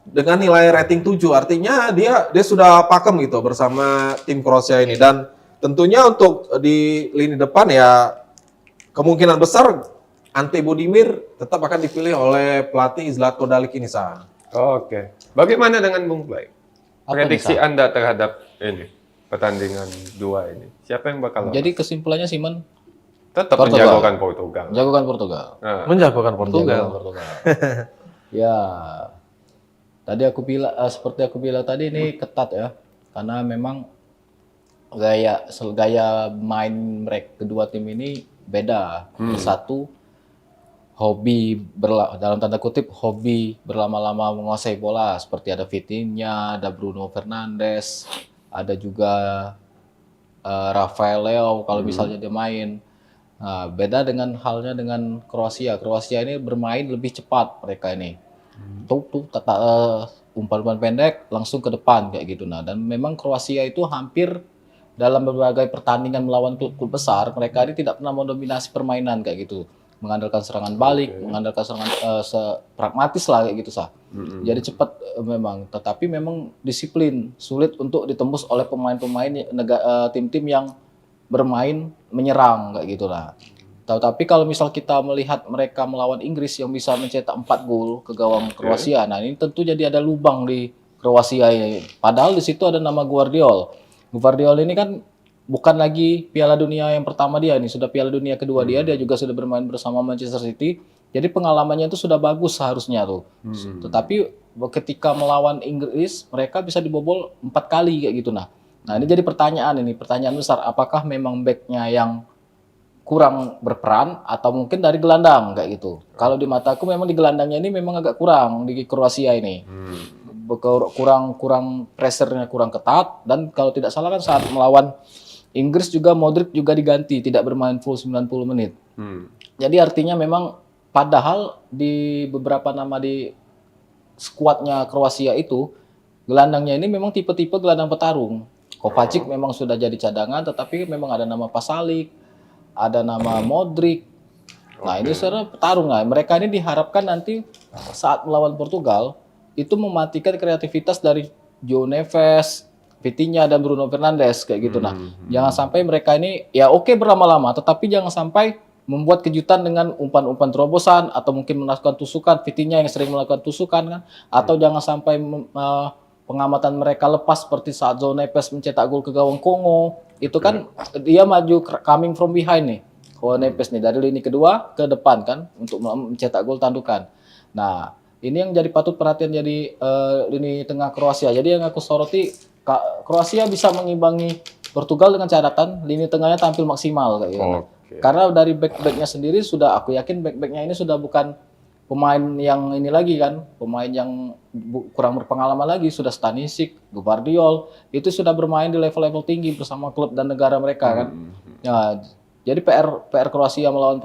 dengan nilai rating 7, artinya dia sudah pakem gitu bersama tim Kroasia ini. Dan tentunya untuk di lini depan ya kemungkinan besar Ante Budimir tetap akan dipilih oleh pelatih Zlatko Dalic ini sah. Oke. Bagaimana dengan Bung Play? Apa Prediksi nih, Sa? Anda terhadap ini pertandingan 2 ini. Siapa yang bakal lolos? Jadi kesimpulannya Simon Tetap Portugal. menjagokan Portugal. jagokan Portugal. Nah, Menjagokan Portugal. Jagokan Portugal. Ya, tadi seperti aku bilang tadi ini ketat ya, karena memang gaya main mereka kedua tim ini beda. Satu dalam tanda kutip hobi berlama-lama menguasai bola, seperti ada Vitinha, ada Bruno Fernandes, ada juga Rafael Leao kalau misalnya dia main. Nah, beda dengan halnya dengan Kroasia. Kroasia ini bermain lebih cepat mereka ini. Tuh umpan-umpan pendek langsung ke depan kayak gitu. Nah, dan memang Kroasia itu hampir dalam berbagai pertandingan melawan klub-klub besar, mereka ini tidak pernah mendominasi permainan kayak gitu. Mengandalkan serangan balik, mengandalkan serangan pragmatis lah kayak gitu sah. Jadi cepat memang, tetapi memang disiplin, sulit untuk ditembus oleh pemain-pemain tim-tim yang bermain menyerang kayak gitulah. Tapi kalau misal kita melihat mereka melawan Inggris yang bisa mencetak 4 gol ke gawang Kroasia, nah ini tentu jadi ada lubang di Kroasia ini. Padahal di situ ada nama Guardiol. Guardiol ini kan bukan lagi Piala Dunia yang pertama dia, ini sudah Piala Dunia kedua dia juga sudah bermain bersama Manchester City. Jadi pengalamannya itu sudah bagus seharusnya tuh. Tetapi ketika melawan Inggris, mereka bisa dibobol 4 kali kayak gitu. Nah ini jadi pertanyaan besar, apakah memang backnya yang kurang berperan atau mungkin dari gelandang kayak gitu. Kalau di mataku memang di gelandangnya ini memang agak kurang di Kroasia ini. Kurang pressure-nya kurang ketat, dan kalau tidak salah kan saat melawan Inggris juga Modric juga diganti, tidak bermain full 90 menit. Jadi artinya memang padahal di beberapa nama di skuadnya Kroasia itu gelandangnya ini memang tipe-tipe gelandang petarung. Kovacic memang sudah jadi cadangan, tetapi memang ada nama Pasalic, ada nama Modric. Nah ini sebenarnya petarung lah. Mereka ini diharapkan nanti saat melawan Portugal itu mematikan kreativitas dari João Neves, Vitinha dan Bruno Fernandes kayak gitu. Nah, jangan sampai mereka ini ya oke berlama-lama, tetapi jangan sampai membuat kejutan dengan umpan-umpan terobosan atau mungkin melakukan tusukan. Vitinha yang sering melakukan tusukan kan, atau jangan sampai pengamatan mereka lepas seperti saat João Neves mencetak gol ke gawang Kongo. Itu kan dia maju coming from behind nih. João Neves nih dari lini kedua ke depan kan untuk mencetak gol tandukan. Nah, ini yang jadi patut perhatian jadi lini tengah Kroasia. Jadi yang aku soroti Kroasia bisa mengimbangi Portugal dengan catatan lini tengahnya tampil maksimal kayak gitu. Karena dari back-backnya sendiri sudah aku yakin back-backnya ini sudah bukan pemain yang ini lagi kan, pemain yang kurang berpengalaman lagi, sudah Stanisic, Gvardiol, itu sudah bermain di level-level tinggi bersama klub dan negara mereka kan. Ya, jadi PR Kroasia melawan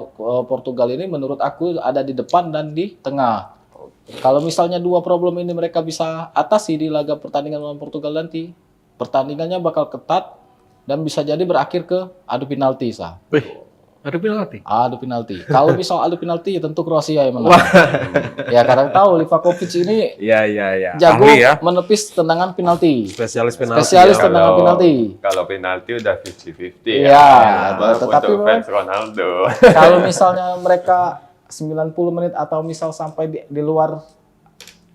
Portugal ini menurut aku ada di depan dan di tengah. Kalau misalnya dua problem ini mereka bisa atasi di laga pertandingan melawan Portugal nanti, pertandingannya bakal ketat dan bisa jadi berakhir ke adu penalti sah. Adu penalti. Adu penalti. Kalau misal adu penalti ya tentu Kroasia yang menang. Ya kadang tahu Livakovic ini jago menepis tendangan penalti. Spesialis penalti. Tendangan penalti. Kalau penalti udah 50-50 ya. Tetapi fans Ronaldo. Kalau misalnya mereka 90 menit atau misal sampai di luar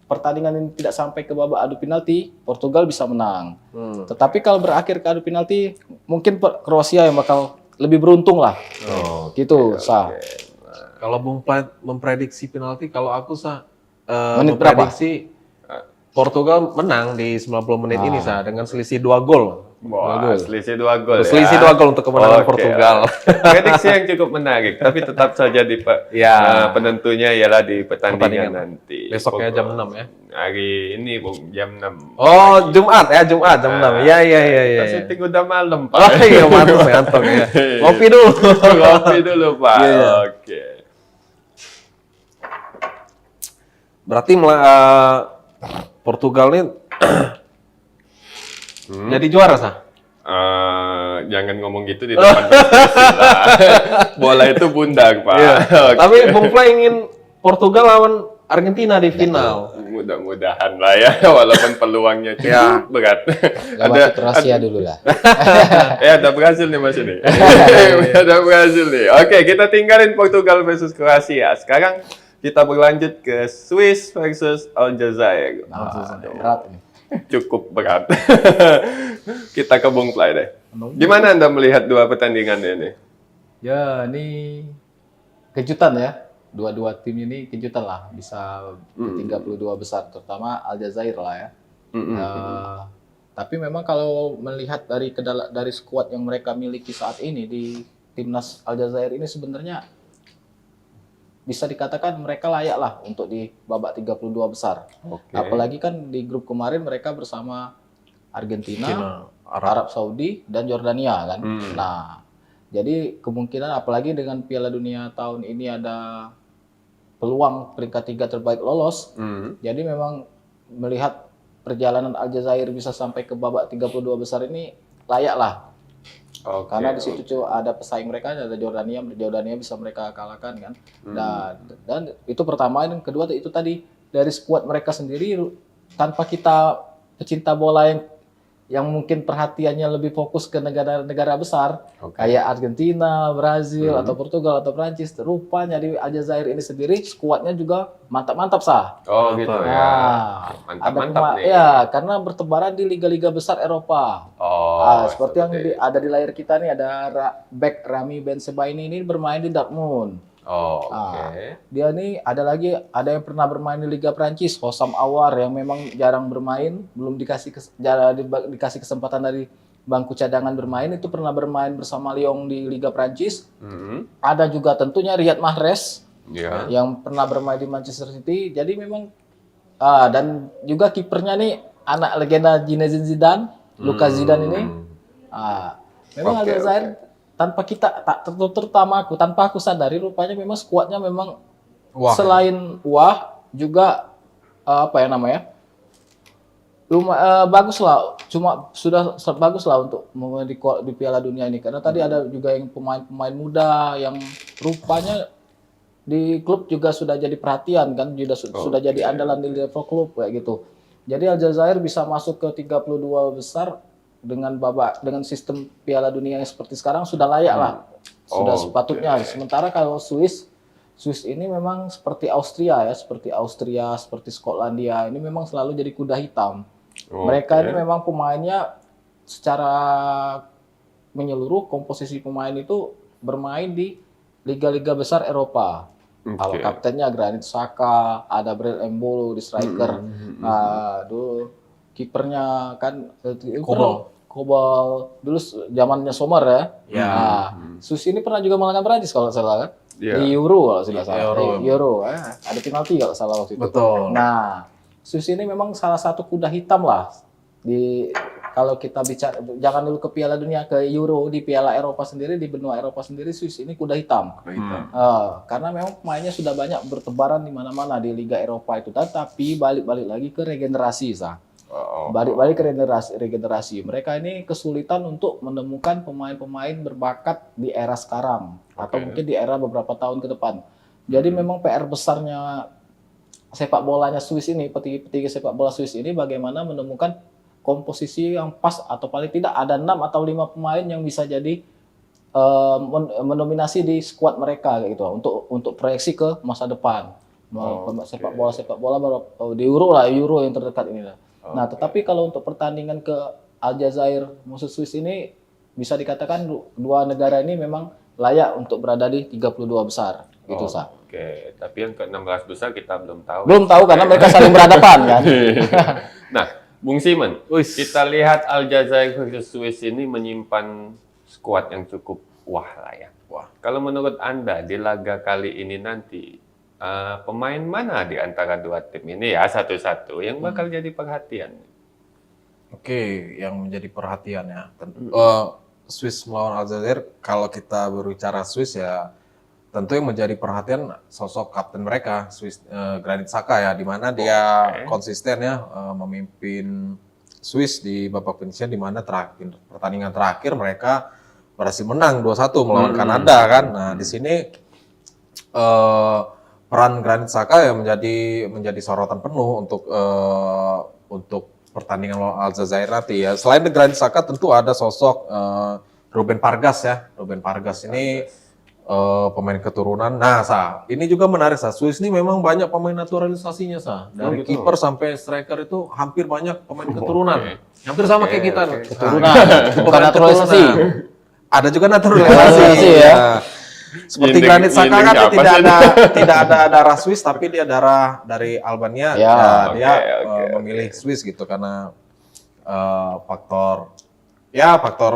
pertandingan ini tidak sampai ke babak adu penalti, Portugal bisa menang. Tetapi kalau berakhir ke adu penalti, mungkin Kroasia yang bakal lebih beruntung lah. Gitu, Sah. Kalau Bung Plat memprediksi penalti, kalau aku menit berapa? memprediksi Portugal menang di 90 menit ini Sah dengan selisih 2 gol. Wah, selisih 2 gol. Selisih 2 gol untuk kemenangan Portugal. Prediksi yang cukup menarik, tapi tetap saja di penentunya ialah di pertandingan nanti. Besoknya jam 6 ya. Hari ini jam 6. Oh, Jumat jam 6. Iya. Kita syuting udah malam, Pak. Oh iya, mantap ya. Ngopi dulu. Ngopi dulu, Pak. Oke. Berarti Portugal ini jadi juara Sah? Jangan ngomong gitu di depan bola itu bundak, Pak. Okay. Tapi Bung Pla ingin Portugal lawan Argentina di final. Mudah-mudahan lah ya, walaupun peluangnya cukup berat. Ada Kroasia dulu lah. Ada berhasil nih Mas ini. Ada berhasil nih. Oke, kita tinggalin Portugal versus Kroasia. Sekarang kita berlanjut ke Swiss versus Aljazair. Berat ini. Cukup berat. Kita ke Bung Play deh. Gimana Anda melihat dua pertandingan ini? Ya, ini kejutan ya. Dua-dua tim ini kejutan lah. Bisa 32 besar, terutama Aljazair lah ya. Tapi memang kalau melihat dari skuad yang mereka miliki saat ini di timnas Aljazair ini sebenarnya bisa dikatakan mereka layak lah untuk di babak 32 besar. Apalagi kan di grup kemarin mereka bersama Argentina, Arab Saudi, dan Jordania kan. Nah, Jadi kemungkinan apalagi dengan Piala Dunia tahun ini ada peluang peringkat 3 terbaik lolos. Jadi memang melihat perjalanan Aljazair bisa sampai ke babak 32 besar ini layak lah. Oke, Karena di situ ada pesaing mereka, ada Jordania bisa mereka kalahkan kan. Dan itu pertama, dan kedua itu tadi dari skuad mereka sendiri tanpa kita pecinta bola yang mungkin perhatiannya lebih fokus ke negara-negara besar kayak Argentina, Brazil atau Portugal atau Prancis, rupanya di Aljazair ini sendiri skuadnya juga mantap-mantap sah. Oh gitu ya. Nah, Mantap-mantap nih. ya karena bertebaran di liga-liga besar Eropa. Seperti yang ada di layar kita nih, ada back Rami Bensebaini ini bermain di Dortmund. Dia nih ada yang pernah bermain di Liga Prancis, Hossam Aouar yang memang jarang bermain, belum dikasih kesempatan dari bangku cadangan bermain, itu pernah bermain bersama Lyon di Liga Prancis. Ada juga tentunya Riyad Mahrez yang pernah bermain di Manchester City. Jadi memang dan juga kipernya nih anak legenda Zinedine Zidane, Lucas Zidane ini. Memang Aljazair tanpa kita terutama aku tanpa aku sadari rupanya memang skuadnya memang selain juga bagus lah, cuma sudah bagus lah untuk di Piala Dunia ini, karena tadi ada juga yang pemain-pemain muda yang rupanya di klub juga sudah jadi perhatian kan, sudah jadi andalan di level klub kayak gitu. Jadi Aljazair bisa masuk ke 32 besar dengan sistem Piala Dunia yang seperti sekarang sudah layak lah, sudah sepatutnya. Sementara kalau Swiss ini memang seperti Austria, seperti Skotlandia, ini memang selalu jadi kuda hitam. Mereka ini memang pemainnya secara menyeluruh, komposisi pemain itu bermain di liga-liga besar Eropa. Kalau kaptennya Granit Xhaka, ada Brel Embolo di striker. Dulu kipernya kan Kobal dulu zamannya Sommer ya. Swiss ini pernah juga mengalahkan Prancis kalau salah kan? Di Euro kalau tidak salah. Euro. Ada penalti kalau salah waktu itu. Betul. Nah, Swiss ini memang salah satu kuda hitam lah. Kalau kita bicara, jangan dulu ke Piala Dunia, ke Euro, di Piala Eropa sendiri, di benua Eropa sendiri, Swiss ini kuda hitam. Karena memang pemainnya sudah banyak bertebaran di mana-mana di Liga Eropa itu. Tapi balik-balik lagi ke regenerasi, balik-balik ke regenerasi. Mereka ini kesulitan untuk menemukan pemain-pemain berbakat di era sekarang atau mungkin di era beberapa tahun ke depan. Jadi memang PR besarnya sepak bolanya Swiss ini, petinggi sepak bola Swiss ini, bagaimana menemukan komposisi yang pas, atau paling tidak ada 6 atau 5 pemain yang bisa jadi mendominasi di skuad mereka gitu untuk proyeksi ke masa depan. Sepak bola di Euro yang terdekat ini lah. Nah, tetapi kalau untuk pertandingan ke Aljazair musuh Swiss ini, bisa dikatakan dua negara ini memang layak untuk berada di 32 besar gitu, Tapi yang ke-16 besar kita belum tahu. Belum tahu karena mereka saling berhadapan kan. Nah, Bung Simon, kita lihat Aljazair versus Swiss ini menyimpan skuad yang cukup lah ya. Kalau menurut Anda di laga kali ini nanti pemain mana di antara dua tim ini ya satu-satu yang bakal jadi perhatian? Yang menjadi perhatian ya. Swiss melawan Aljazair, kalau kita berbicara Swiss ya tentu yang menjadi perhatian sosok kapten mereka, Granit Xhaka ya, di mana dia konsisten ya memimpin Swiss di babak penyisihan, di mana pertandingan terakhir mereka berhasil menang 2-1 melawan Kanada kan. Nah, di sini peran Granit Xhaka yang menjadi sorotan penuh untuk pertandingan lawan Aljazair nanti ya. Selain Granit Xhaka tentu ada sosok Ruben Vargas ya. Ruben Vargas ini pemain keturunan. Nah, ini juga menarik, Swiss ini memang banyak pemain naturalisasinya, dari kiper sampai striker itu hampir banyak pemain keturunan. Hampir sama kayak kita. Keturunan, bukan naturalisasi. Ada juga naturalisasi ya. Seperti Granit Xhaka kan tidak ada darah Swiss, tapi dia darah dari Albania. Dia memilih Swiss gitu karena faktor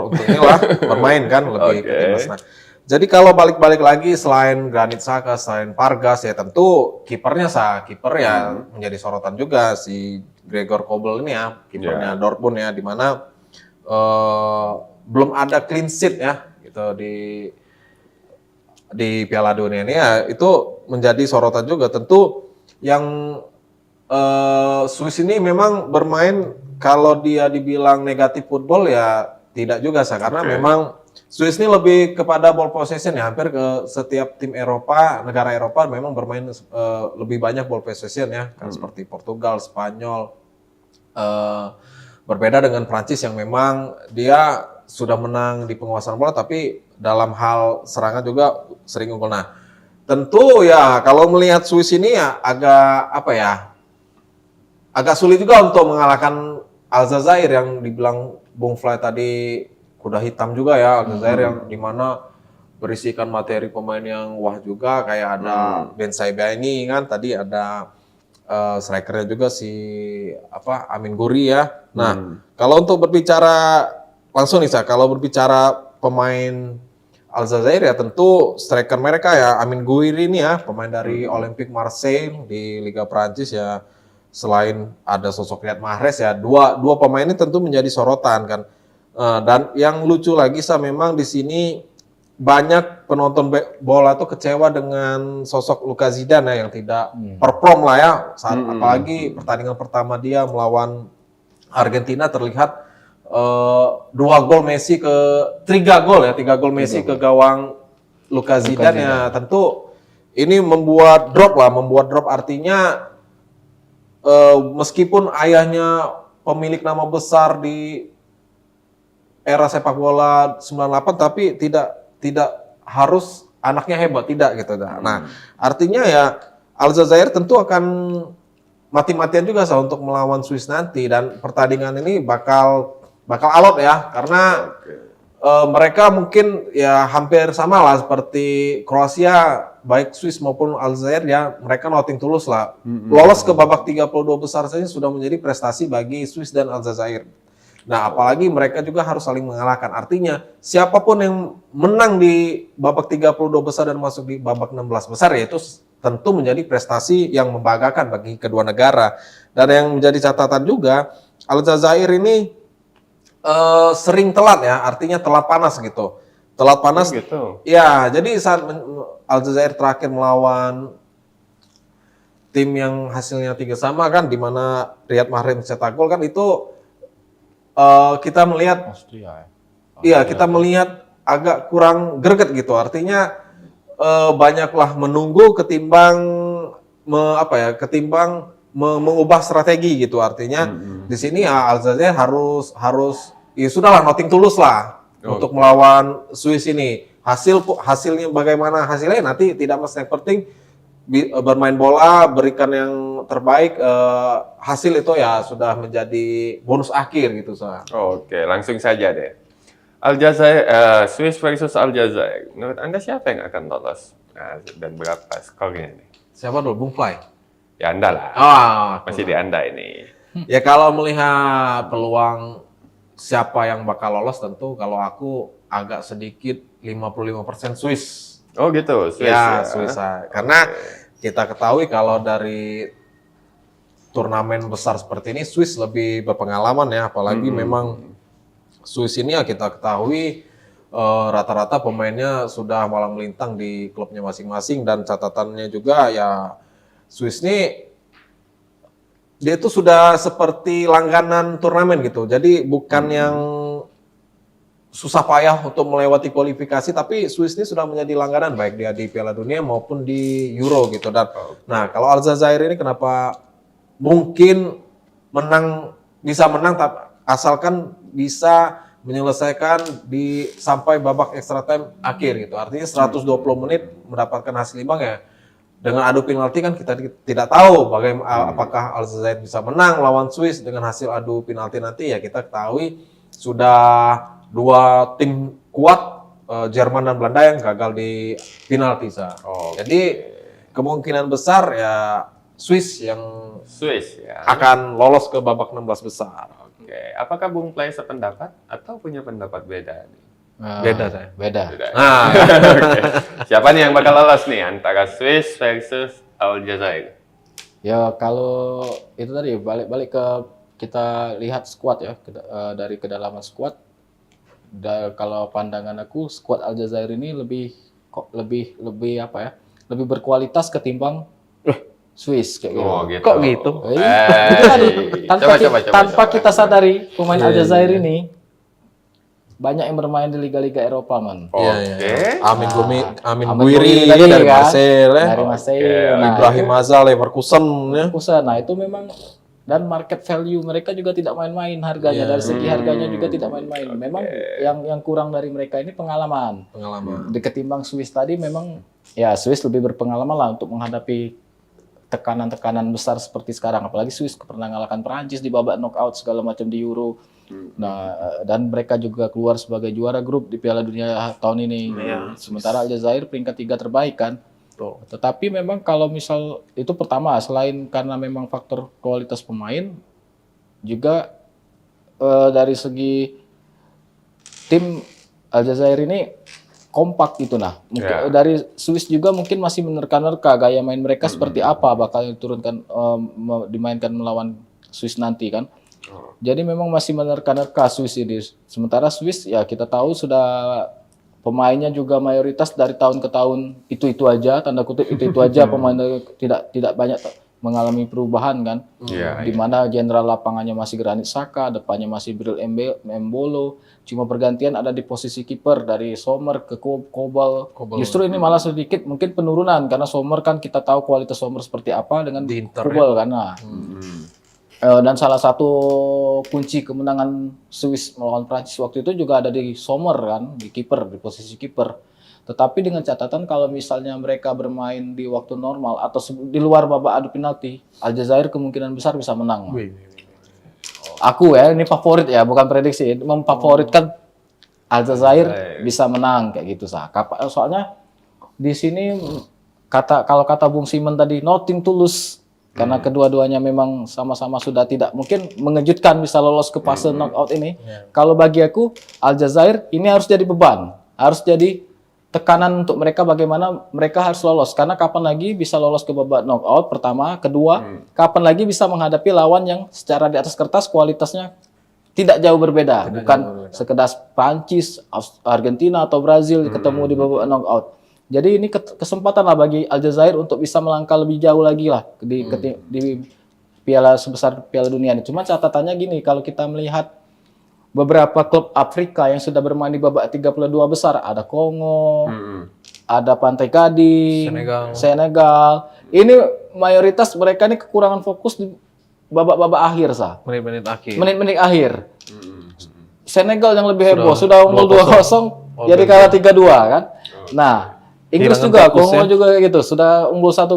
untuk inilah bermain kan lebih ke timnas. Nah, jadi kalau balik lagi, selain Granit Xhaka, selain Vargas ya tentu kipernya ya menjadi sorotan juga, si Gregor Kobel ini ya, kipernya Dortmund ya, di mana belum ada clean sheet ya. gitu di Piala Dunia ini ya itu menjadi sorotan juga. Tentu yang Swiss ini memang bermain kalau dia dibilang negatif football ya tidak juga sih karena Oke. memang Swiss ini lebih kepada ball possession ya, hampir ke setiap tim Eropa, negara Eropa memang bermain lebih banyak ball possession ya, kan seperti Portugal, Spanyol. Eh, berbeda dengan Prancis yang memang dia sudah menang di penguasaan bola tapi dalam hal serangan juga sering unggul. Nah, tentu ya kalau melihat Swiss ini ya agak apa ya? Agak sulit juga untuk mengalahkan Aljazair yang dibilang Bung Fly tadi kuda hitam juga ya Aljazair yang dimana berisikan materi pemain yang wah juga kayak ada Ben Saibaini kan tadi ada strikernya juga si Amin Guri ya. Nah kalau untuk berbicara langsung nih kalau berbicara pemain Aljazair ya tentu striker mereka ya Amin Gouiri ini ya pemain dari Olympique Marseille di Liga Prancis ya. Selain ada sosok Riyad Mahrez ya, dua pemain ini tentu menjadi sorotan kan. Dan yang lucu lagi memang di sini banyak penonton bola tuh kecewa dengan sosok Luka Zidane ya, yang tidak perform lah ya. Apalagi pertandingan pertama dia melawan Argentina terlihat 2 gol Messi ke 3 gol Messi ke gawang Luka Zidane ya. Tentu ini membuat drop artinya meskipun ayahnya pemilik nama besar di era sepak bola 98 tapi tidak harus anaknya hebat tidak gitu. Nah, artinya ya Aljazair tentu akan mati-matian juga untuk melawan Swiss nanti dan pertandingan ini bakal alot ya karena mereka mungkin ya hampir sama lah seperti Kroasia baik Swiss maupun Aljazair ya mereka nothing tulus lah. Lolos ke babak 32 besar saja sudah menjadi prestasi bagi Swiss dan Aljazair. Nah, apalagi mereka juga harus saling mengalahkan. Artinya siapapun yang menang di babak 32 besar dan masuk di babak 16 besar ya itu tentu menjadi prestasi yang membanggakan bagi kedua negara. Dan yang menjadi catatan juga Aljazair ini sering telat ya, artinya telat panas gitu. Telat panas gitu. ya, jadi saat Aljazair terakhir melawan tim yang hasilnya 3 sama kan, di mana Riyad Mahrez mencetak gol kan itu kita melihat Austria ya. iya kita melihat agak kurang greget gitu. Artinya banyaklah menunggu ketimbang mengubah strategi gitu. Artinya di sini ya Aljazair harus ya sudahlah nothing tulus lah untuk melawan Swiss ini. Hasilnya bagaimana hasilnya nanti tidak mas, yang penting bermain bola, berikan yang terbaik, hasil itu ya sudah menjadi bonus akhir gitu. Oke, langsung saja deh. Aljazair, Swiss versus Aljazair. Menurut Anda siapa yang akan lolos? Nah, dan berapa skornya nih? Siapa dulu? Bung Fly? Ya Anda lah. Masih di Anda ini. Ya kalau melihat peluang siapa yang bakal lolos tentu kalau aku agak sedikit 55% Swiss. Oh gitu, Swiss Ya, ya. Swiss. Karena kita ketahui kalau dari turnamen besar seperti ini Swiss lebih berpengalaman ya, apalagi memang Swiss ini ya kita ketahui rata-rata pemainnya sudah malang melintang di klubnya masing-masing dan catatannya juga ya Swiss ini dia itu sudah seperti langganan turnamen gitu. Jadi bukan yang susah payah untuk melewati kualifikasi, tapi Swiss ini sudah menjadi langganan baik dia di Piala Dunia maupun di Euro gitu. Dan nah kalau Aljazair ini kenapa mungkin bisa menang asalkan bisa menyelesaikan sampai babak extra time akhir gitu. Artinya 120 menit mendapatkan hasil imbang ya. Dengan adu penalti kan kita tidak tahu bagaimana apakah Aljazair bisa menang lawan Swiss dengan hasil adu penalti nanti ya kita ketahui sudah 2 tim kuat Jerman dan Belanda yang gagal di penalti. Jadi kemungkinan besar ya Swiss yang ya. akan lolos ke babak 16 besar. Oke, apakah Bung Play sependapat atau punya pendapat beda nih? Beda saya. Beda. Nah, Oke. Siapa nih yang bakal lolos nih antara Swiss versus Aljazair? Ya kalau itu tadi balik ke kita lihat squad ya dari kedalaman squad Kalau pandangan aku, skuad Aljazair ini lebih apa ya? Lebih berkualitas ketimbang Swiss kayak gitu. Oh gitu. Kok gitu? Itu kan tanpa coba. kita sadari pemain Aljazair ini banyak yang bermain di liga-liga Eropa, man. Oke. Amin Gumi, Amin Amin Guiri Guiri tadi dari kan? Marseille, Dari Marseille. Nah, Ibrahim Azal Leverkusen ya. Leverkusen. Nah, itu memang dan market value mereka juga tidak main-main harganya. Dari segi harganya juga tidak main-main. Memang yang kurang dari mereka ini pengalaman. Ketimbang Swiss tadi memang ya Swiss lebih berpengalaman lah untuk menghadapi tekanan-tekanan besar seperti sekarang. Apalagi Swiss pernah mengalahkan Prancis di babak knockout segala macam di Euro. Nah, dan mereka juga keluar sebagai juara grup di Piala Dunia tahun ini. Sementara Aljazair peringkat 3 terbaik kan. Tetapi memang kalau misal itu pertama, selain karena memang faktor kualitas pemain, juga dari segi tim Aljazair ini kompak gitu nah. Mungkin dari Swiss juga mungkin masih menerka-nerka gaya main mereka seperti apa bakal diturunkan dimainkan melawan Swiss nanti kan. Jadi memang masih menerka-nerka Swiss ini. Sementara Swiss ya kita tahu sudah pemainnya juga mayoritas dari tahun ke tahun itu aja, tanda kutip itu aja, pemain tidak banyak mengalami perubahan kan. Di mana jenderal lapangannya masih Granit Xhaka, depannya masih Bril Embolo, cuma pergantian ada di posisi kiper dari Sommer ke Kobel. Justru ini malah sedikit mungkin penurunan karena Sommer kan kita tahu kualitas Sommer seperti apa dengan Kobel kan. Nah. Dan salah satu kunci kemenangan Swiss melawan Prancis waktu itu juga ada di Sommer kan, di kiper, di posisi kiper. Tetapi dengan catatan kalau misalnya mereka bermain di waktu normal atau di luar babak adu penalti, Aljazair kemungkinan besar bisa menang. Aku ya, ini favorit ya, bukan prediksi, memfavoritkan Aljazair bisa menang kayak gitu sah. Soalnya di sini kalau kata Bung Simon tadi nothing to lose. Karena kedua-duanya memang sama-sama sudah tidak mungkin mengejutkan bisa lolos ke fase knockout ini. Kalau bagi aku Aljazair ini harus jadi beban, harus jadi tekanan untuk mereka bagaimana mereka harus lolos. Karena kapan lagi bisa lolos ke babak knockout pertama, kedua, kapan lagi bisa menghadapi lawan yang secara di atas kertas kualitasnya tidak jauh berbeda, bukan sekedar Prancis, Argentina atau Brazil ketemu di babak knockout. Jadi ini kesempatan lah bagi Aljazair untuk bisa melangkah lebih jauh lagi lah di piala sebesar Piala Dunia ini. Cuma catatannya gini, kalau kita melihat beberapa klub Afrika yang sudah bermain di babak 32 besar, ada Kongo, ada Pantai Gading, Senegal. Ini mayoritas mereka ini kekurangan fokus di babak-babak akhir sah. Menit-menit akhir. Senegal yang lebih heboh sudah unggul 2-0 jadi kalah 3-2 kan. Nah, Inggris juga, Kongo juga gitu, sudah unggul 1-0,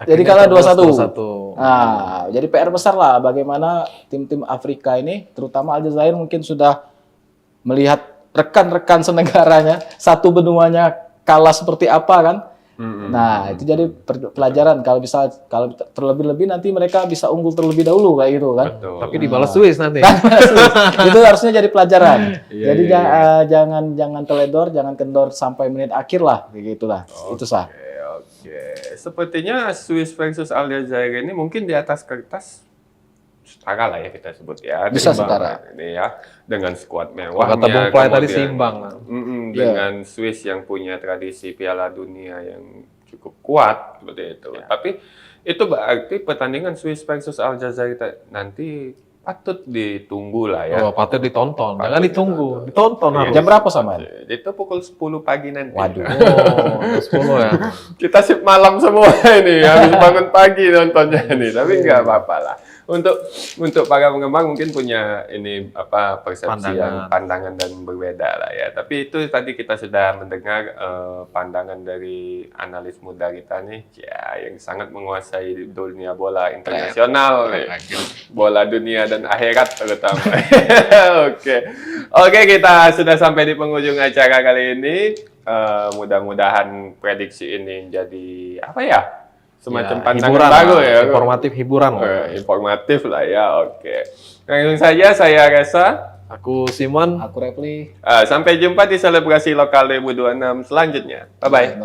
jadi kalah 2-1. Nah, jadi PR besar lah bagaimana tim-tim Afrika ini, terutama Aljazair mungkin sudah melihat rekan-rekan senegaranya, satu benuanya kalah seperti apa kan. Nah, itu jadi pelajaran kalau terlebih-lebih nanti mereka bisa unggul terlebih dahulu kayak gitu kan. Tapi dibalas Swiss nanti. Itu harusnya jadi pelajaran. Jadi jangan teledor, jangan kendor sampai menit akhir lah, begitulah. Itu sah. Oke. Sepertinya Swiss versus Aljazair ini mungkin di atas kertas setara lah ya kita sebut ya. Bisa setara. Ini ya dengan skuad mewahnya. Kata Bung Play tadi seimbang. Dengan Swiss yang punya tradisi Piala Dunia yang cukup kuat seperti itu. Tapi itu berarti pertandingan Swiss versus Aljazair nanti patut ditunggu lah ya. Patut ditonton. Jangan ditunggu, ditonton harus. Jam berapa sama? Itu pukul 10 pagi nanti. Waduh. 10 ya. Kita sip malam semua ini, habis bangun pagi nontonnya ini. Tapi nggak apa-apa lah. Untuk para penggemar mungkin punya ini persepsi yang pandangan dan berbeda lah ya. Tapi itu tadi kita sudah mendengar pandangan dari analis muda kita nih, ya yang sangat menguasai dunia bola internasional, bola dunia dan akhirat terutama. Oke, kita sudah sampai di penghujung acara kali ini. Mudah-mudahan prediksi ini jadi apa ya? Semacam pandangan baru ya. Informatif hiburan. Informatif lah ya, oke. Langsung saja saya Reza. Aku Simon. Aku Repli. Sampai jumpa di selebrasi lokal 2026 selanjutnya. Bye-bye.